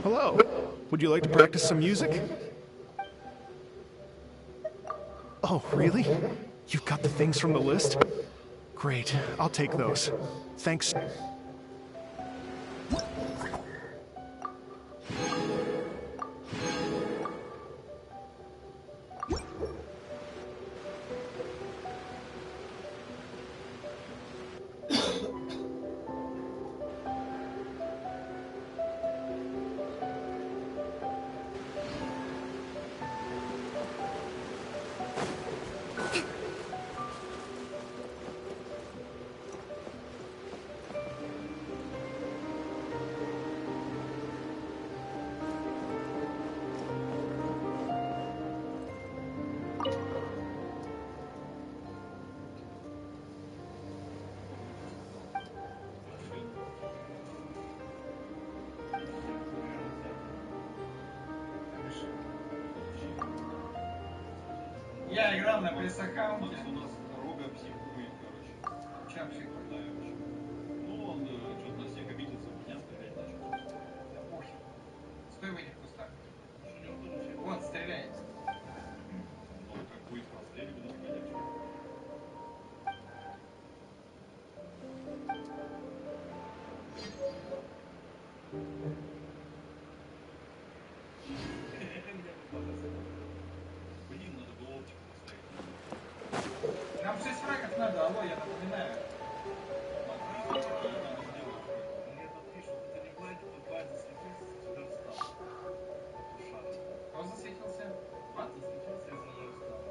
Hello. Would you like to practice some music? Oh, really? You've got the things from the list? Great. I'll take those. Thanks. Я играл на пресс-аккаунте. У нас дорога психует, короче. Чем психует? Да, ну, он что-то на всех обиделся, меня стрелять начал. Да похер. Стой в этих кустах. Вот, стреляй. Ну, как будет прострелить, буду стрелять. Блин, надо было оптику поставить. Нам 6 фрагов надо, алло, я напоминаю. Кто засветился? Бат засветился, я за мной встал.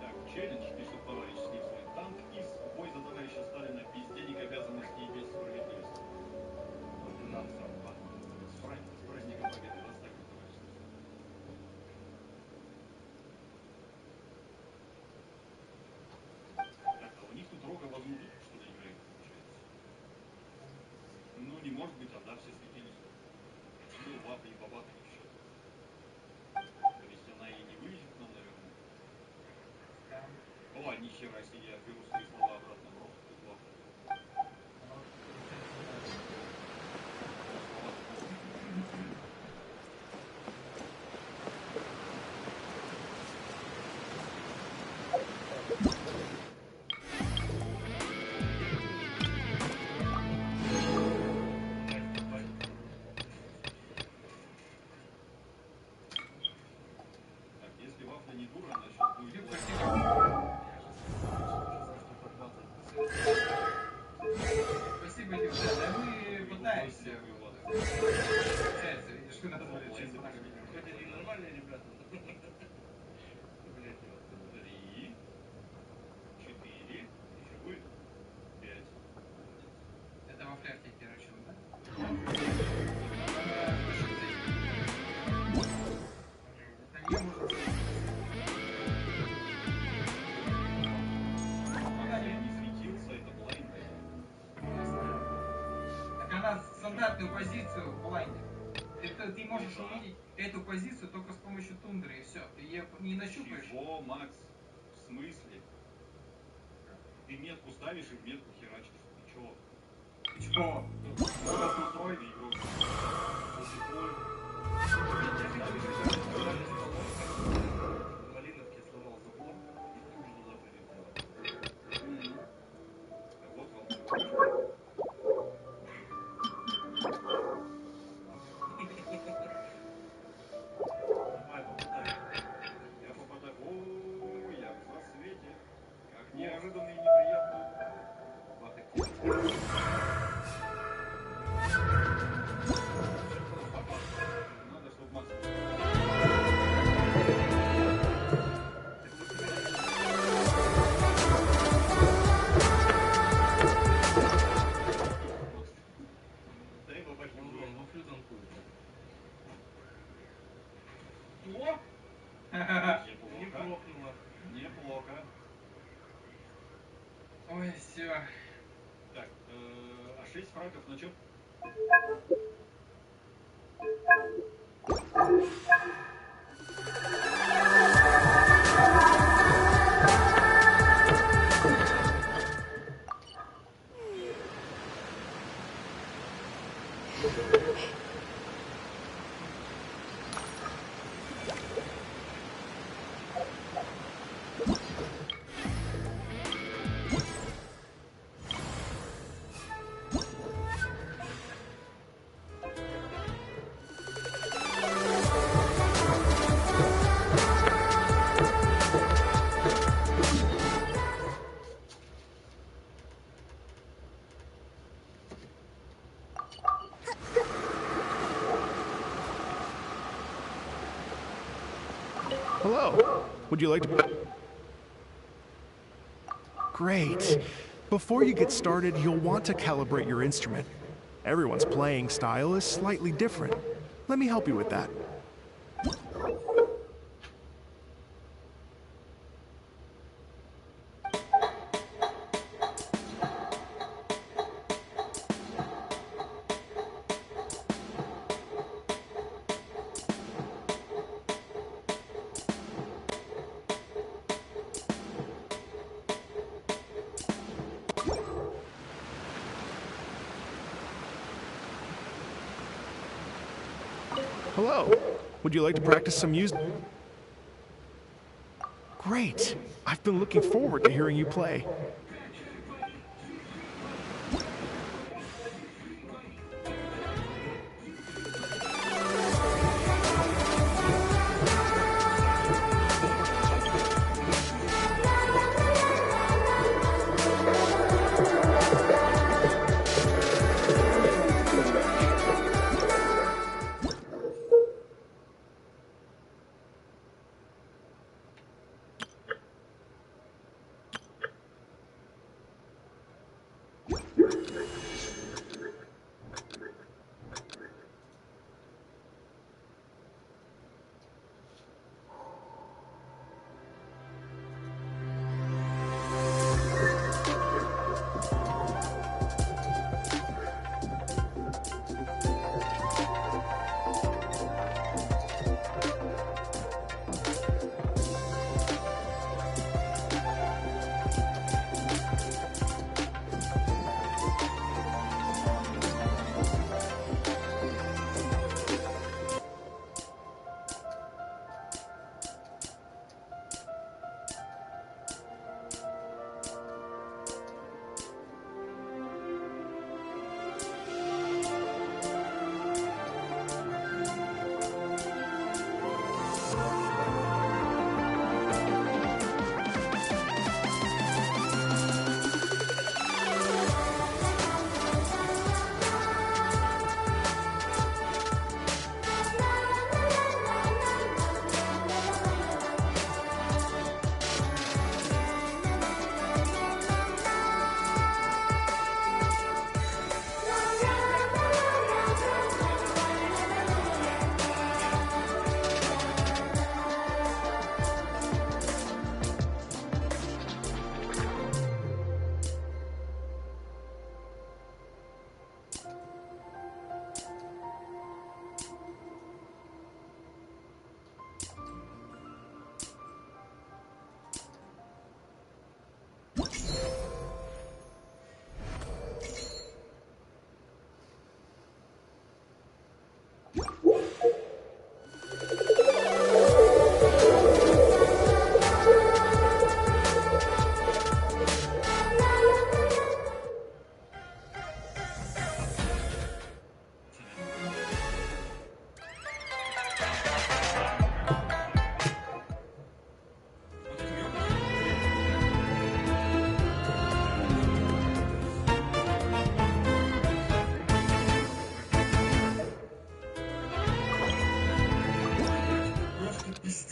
Так, челлендж, пишет товарищ Снипсовый. Танк из бой за товарища Сталина без денег, обязанностей и без справедливости. Ординанцам с праздником Победы доставим, товарищ. Так, а у них тут рога в одну дудку, что ли, играет, получается? Ну, не может быть, а да, все светились. Ну, баба и бабака еще. То есть она и не вылезет нам, наверное. О, нихера себе, я беру свои слова обратно в рот. Тут баба. Так, если вафля не дура, она сейчас будет... Спасибо, девчата. Да мы пытаемся. Получается, видишь, что надо смотреть, чем так видим. Хоть они нормальные ребята. 3, 4, еще будет 5. Это во фляжке перочил, да? Это не может быть. Пока не светился, это была интеллект. стандартную позицию в блайнде. Ты можешь увидеть эту позицию только с помощью тундры, и все. Ты ее не нащупаешь. Чего, Макс? В смысле? Ты метку ставишь и в метку херачишь. Ты чего? Ты чего? Ой, игрок. В Малиновке сломал забор, и ты уже туда прилетел. Вот вам. Давай, попадай. Я попадаю. О, я в рассвете. Как неожиданно и неприятно. Надо, чтобы Макс... Дай бабахи. Вафлю танкует. О! Неплохо. Неплохо. Ой, все. Так, а 6 фрагов на чем? Hello. Would you like to... Great. Before you get started, you'll want to calibrate your instrument. Everyone's playing style is slightly different. Let me help you with that. Hello. Would you like to practice some music? Great. I've been looking forward to hearing you play.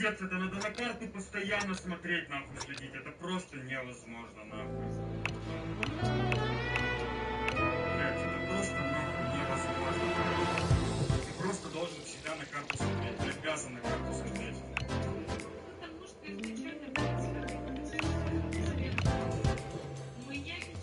Пиздец, это надо на карту постоянно смотреть, нахуй, следить. Это просто невозможно, нахуй. Блять, это просто нахуй невозможно. Ты просто должен всегда на карту смотреть. Ты обязан на карту смотреть. Потому что изначально мы явичи.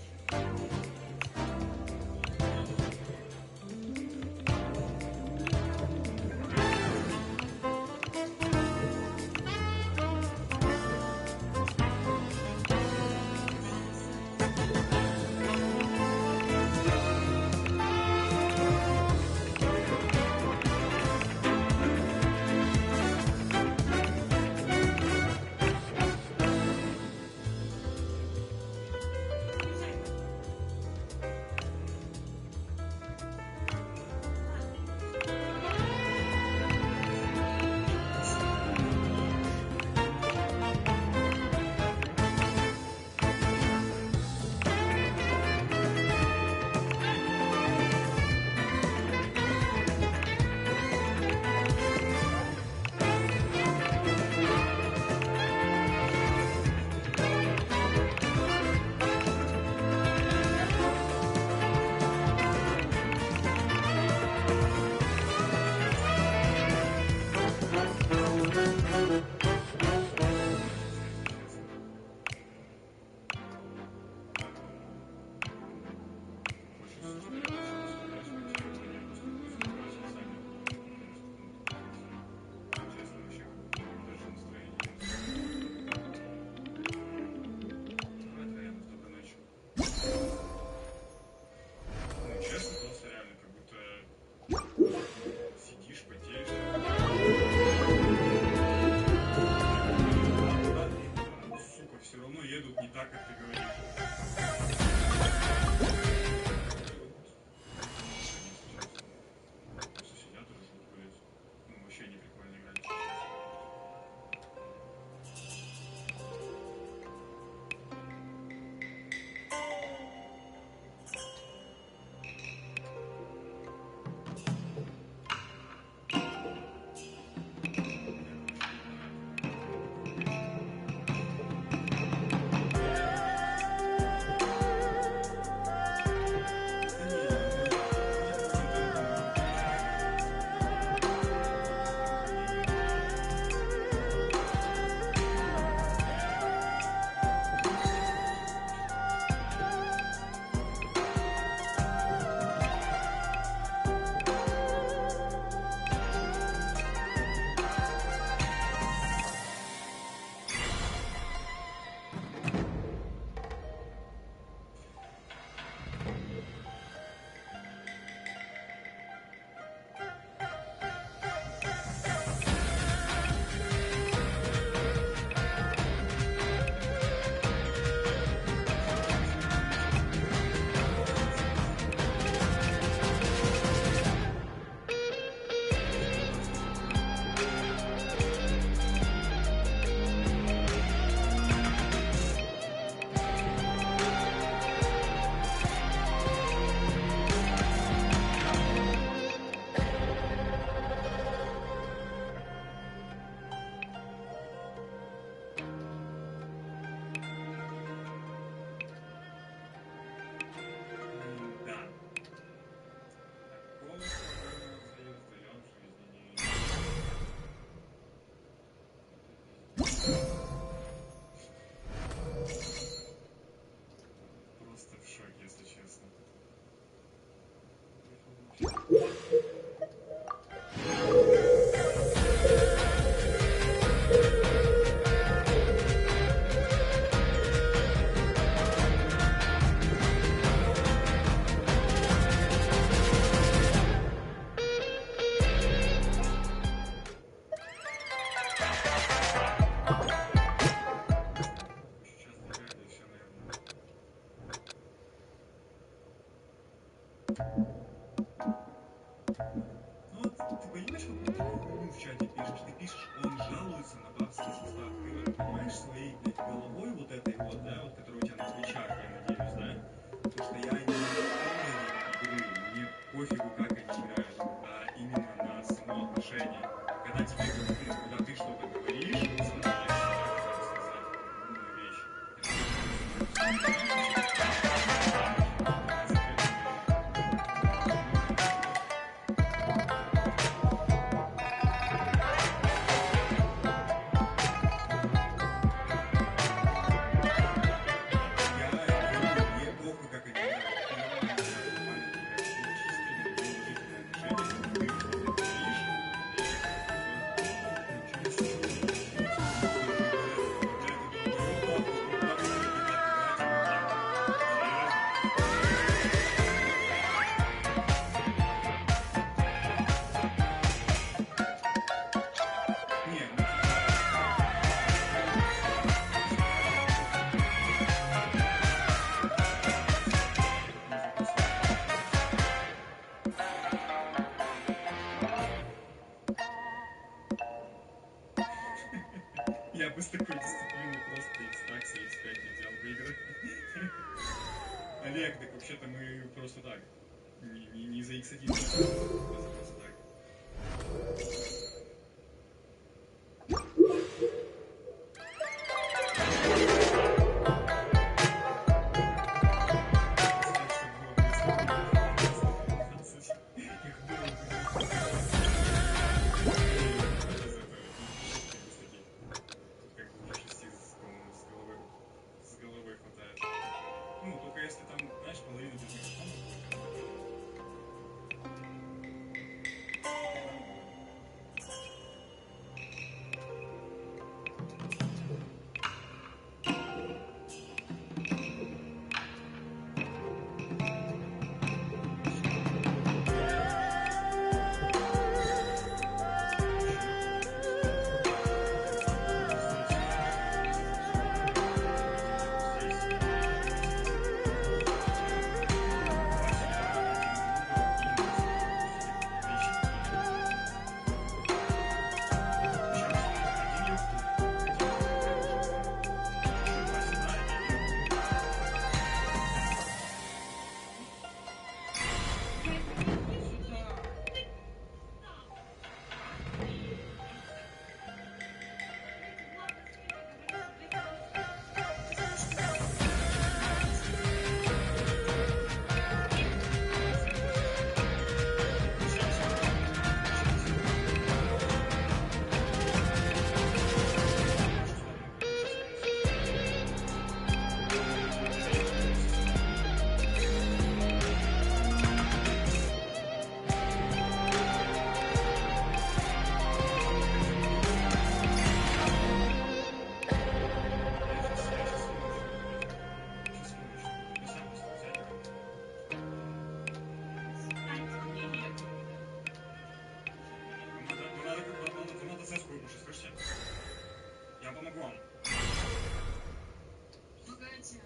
Когда тебе говорят, когда ты что-то говоришь, мы просто так. Не за X1, просто так. Ну, только если там, знаешь, половину без микрофона. Я помогу вам. Погоди.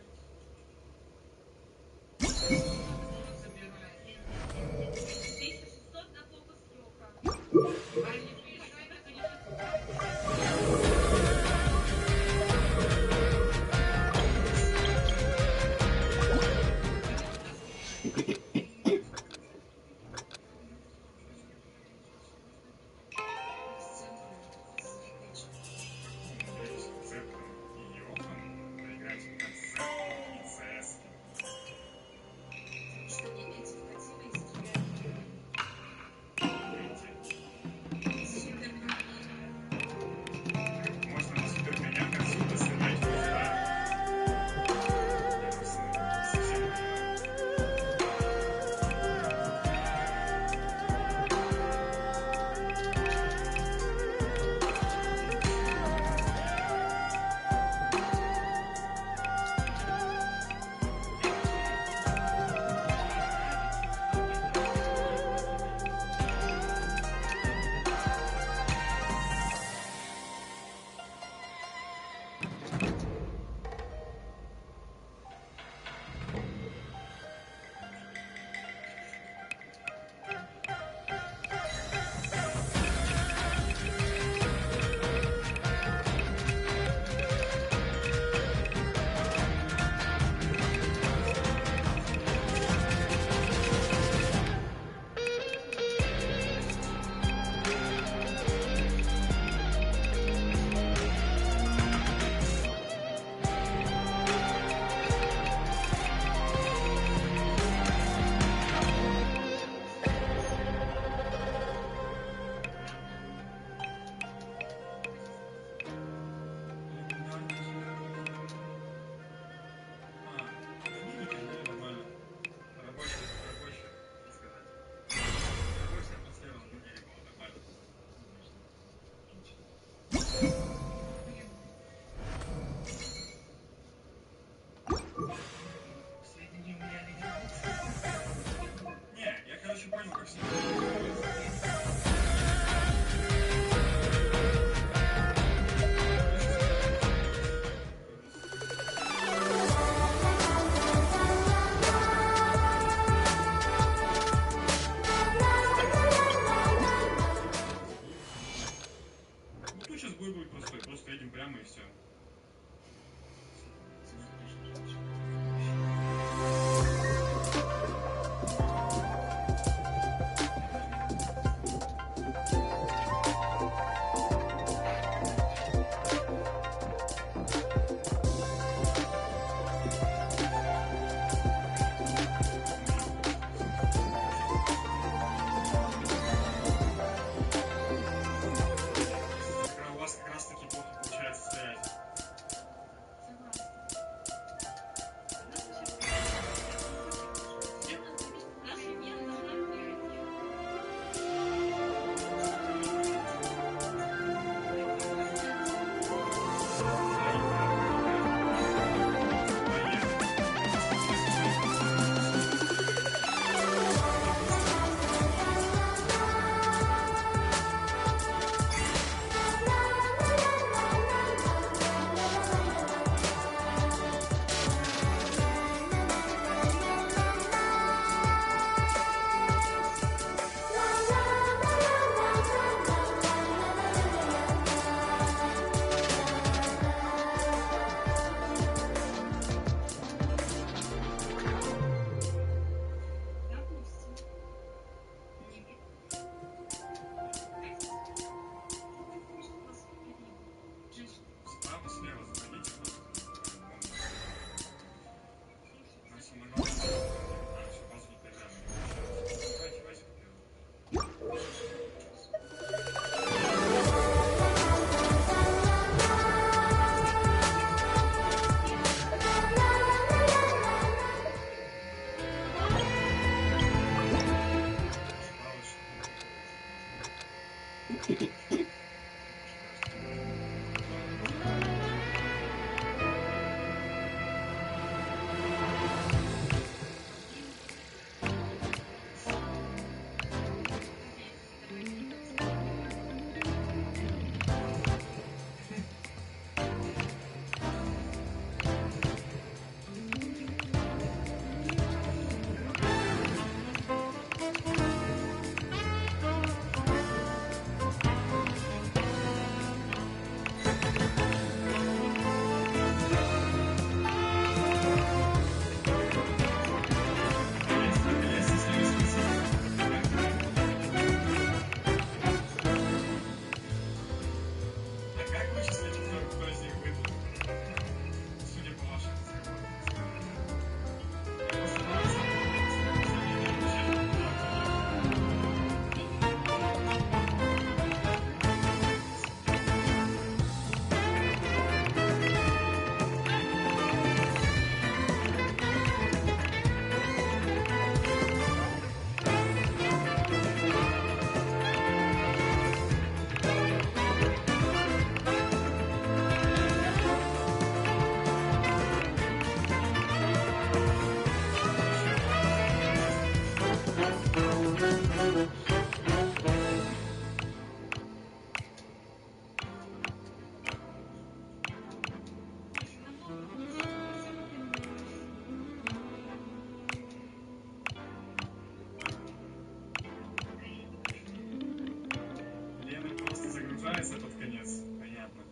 Этот конец, понятно.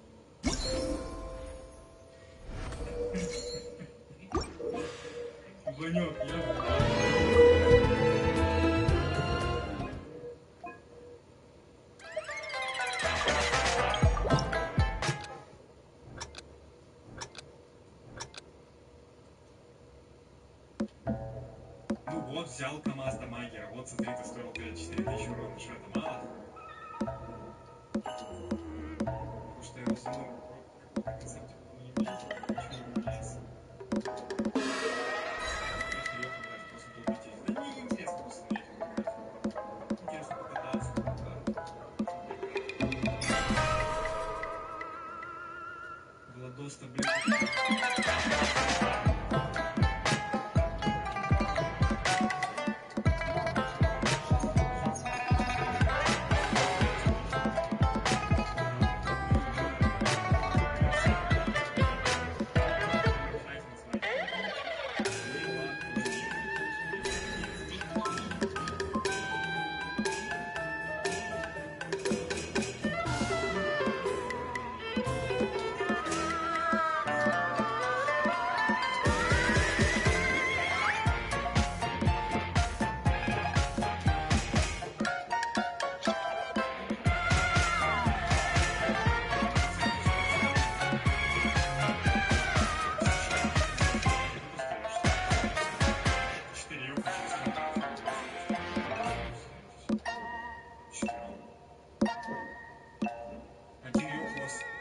Ванек, ну вот, взял КамАЗ до магера. Вот, смотри, ты стоил 4000 урона. Что, это мало? Потому что я его самому какой концепт не видел, ничего не меняется. Просто ее играть, просто долбить. Да не интересно просто на этих играть. Интересно покататься. Владос-то, блин.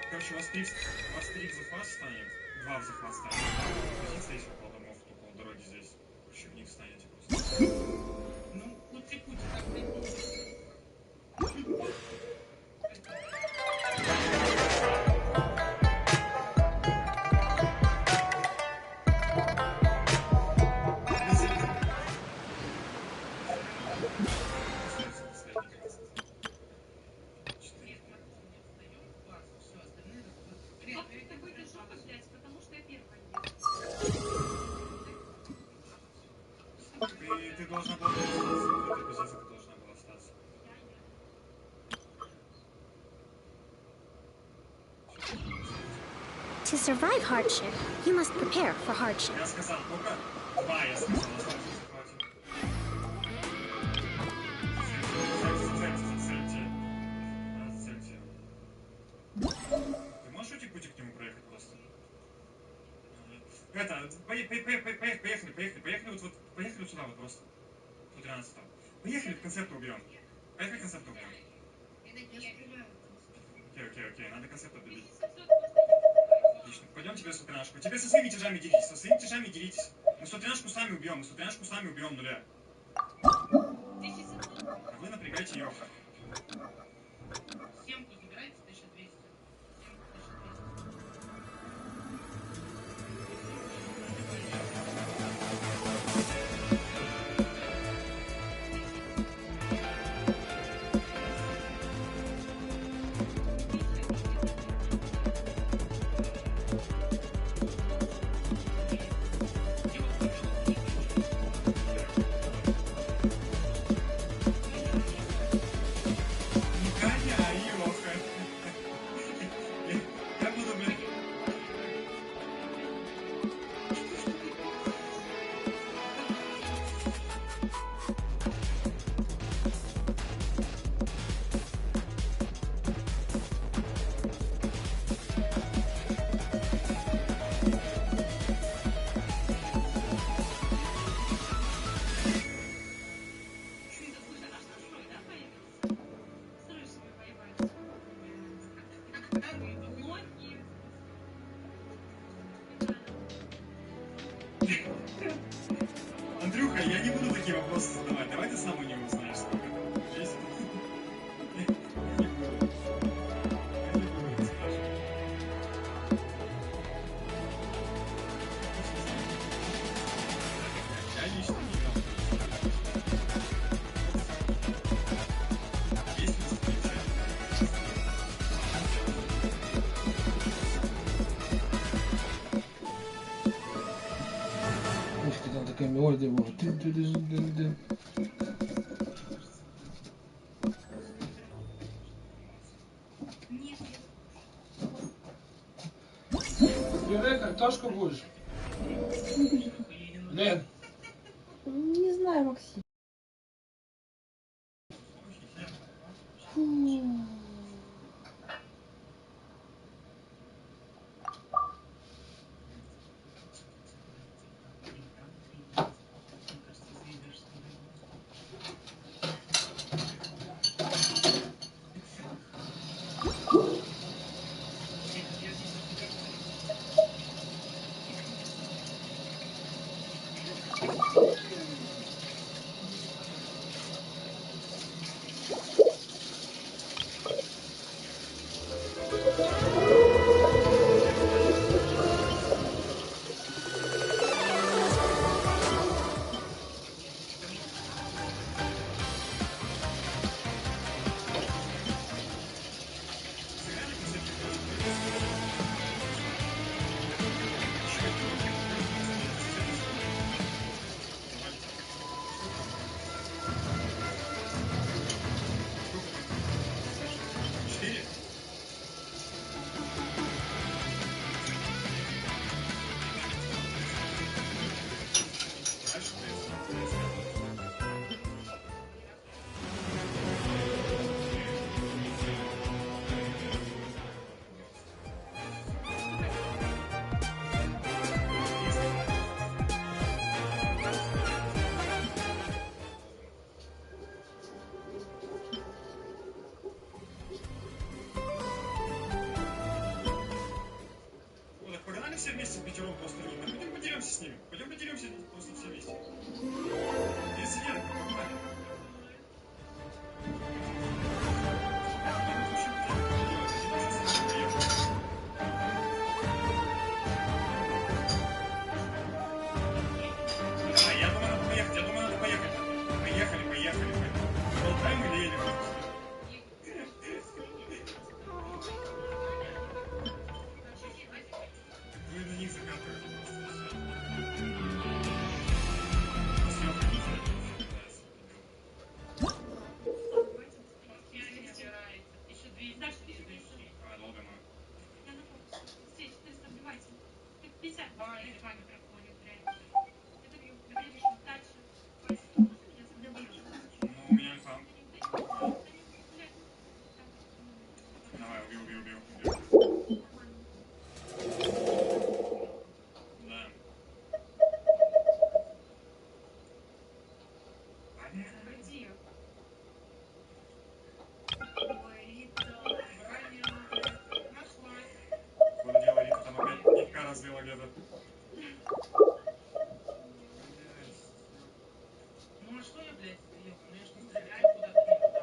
Короче, у вас 3 в захват станет, 2 в захват станет. Позиция есть около домов, около дороги здесь. Короче, в них станете просто. Ну, пути-пути так придумали. Ты должна была остаться. В этой позиции ты должна была остаться. To survive hardship, you must prepare for hardship. Я сказал только 2, я сказал, остался в захвате. Зацельте. Ты можешь уйти пути к нему проехать просто? Это, поехали вот сюда вот просто. Тут рядом стал. Поехали, концепта убьем. Поехали, концепта убьем. Окей, надо концепта добить. Отлично, пойдем тебе сутрянашку. Тебе со своими тяжами деритесь, Мы сутрянашку сами убьем, нуля. А вы напрягайте ее. Семку забирайте 1200. Андрюха, я не буду такие вопросы задавать. Давай ты сам у него узнаешь, сколько там весит. Я не буду. Я не буду спрашивать. Я лично не знал. Есть ли встреча? Ух ты, там такая мелодия была. Юрий, картошку будешь? Лен. Не знаю, Максим. Все вместе пятером просто не. Пойдем поделимся с ними. Пойдем поделимся просто все вместе. Без Лены, погнали. Да, я думаю, надо поехать. Поехали. Болтаем или едем? Вы на них закатываете просто. Ну, у меня там. Давай, убил. Да. Куда дело Рита там опять пивка разлила где-то. Ну а что я, блядь, съел? Ну я ж не стреляю куда-то не туда.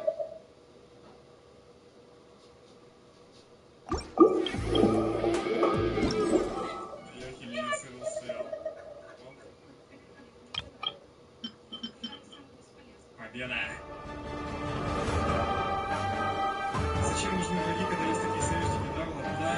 Победа! Зачем нужны враги, когда есть такие союзники? Да, ладно, да,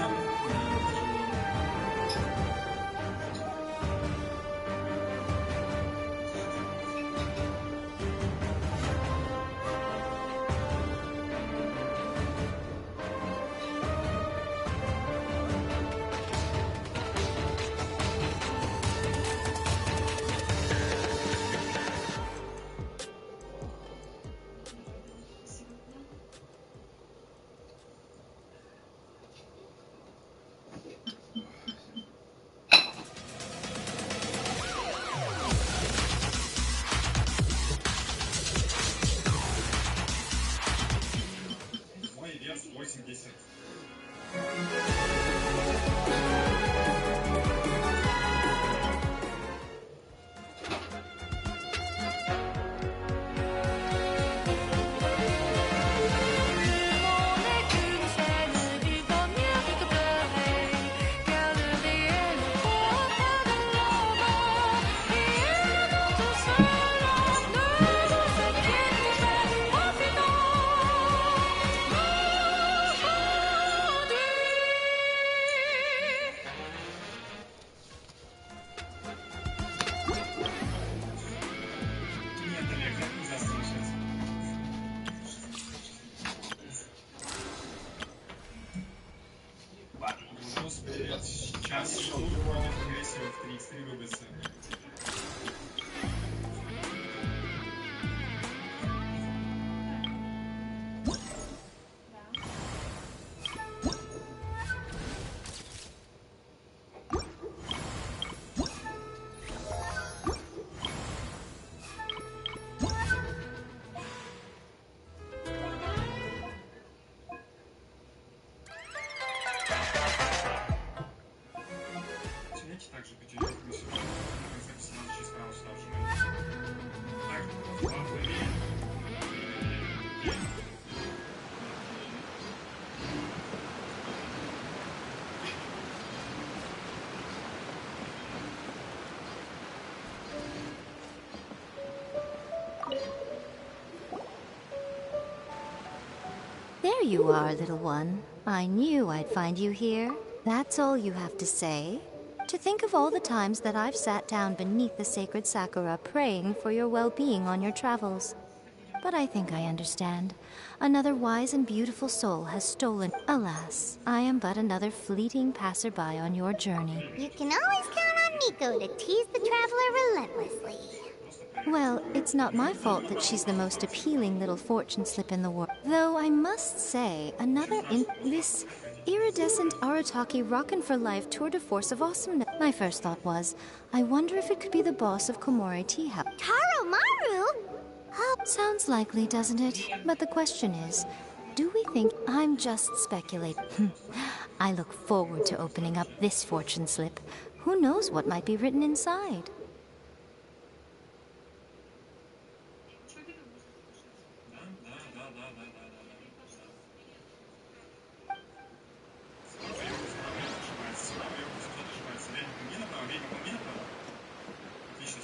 мой вес 80. Нет, Олег, так нельзя слушать. Господи, сейчас шоу против агрессии в 3x3 рубится. Начинайте также потерять мысль. В конце персонажа справа сюда вжимаете. Так, слабо левее. There you are, little one. I knew I'd find you here. That's all you have to say? To think of all the times that I've sat down beneath the sacred sakura praying for your well-being on your travels. But I think I understand. Another wise and beautiful soul has stolen. Alas, I am but another fleeting passerby on your journey. You can always count on Miko to tease the traveler relentlessly. Well, it's not my fault that she's the most appealing little fortune slip in the world. Though I must say, this iridescent Arataki Rockin' for Life tour de force of awesomeness. My first thought was, I wonder if it could be the boss of Komori Tea House. Taromaru? Oh, sounds likely, doesn't it? But the question is, do we think I'm just speculating? I look forward to opening up this fortune slip. Who knows what might be written inside?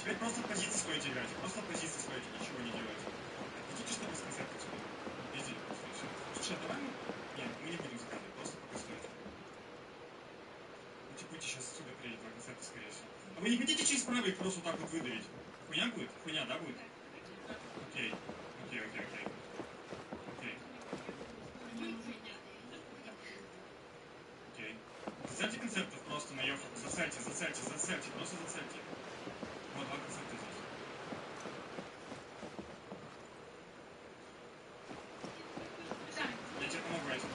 Теперь просто в позиции стойте играть. Просто в позиции стойте, ничего не делать. Хотите, чтобы с концерта сюда? Иди, просто все. Слушай, давай мы... Нет, мы не будем заказывать, просто пока стойте. Будете сейчас отсюда приедет на концерте, скорее всего. А вы не хотите через правый просто вот так вот выдавить? Хуйня будет? Хуйня, да, будет? Окей. Окей. Окей. Зацельте концертов просто наехал. Зацельте, просто зацельте. Вот два концерта здесь. Я тебе помогу, сейчас.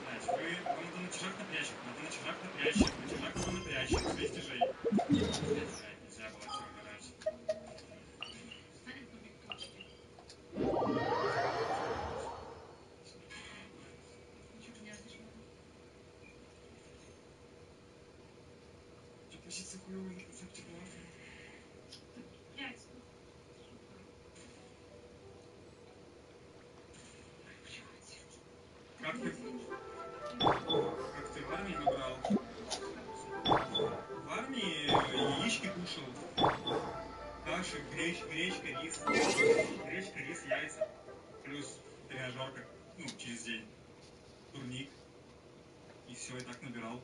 Знаете, вам надо на чужак напрячь, без тяжей. Нельзя было этого убирать. Позиция хуёвая на концерте была. Как ты в армии набрал? В армии яички кушал. Каши, гречка, рис. Гречка, рис, яйца. Плюс тренажерка, ну, через день. Турник. И все, и так набирал.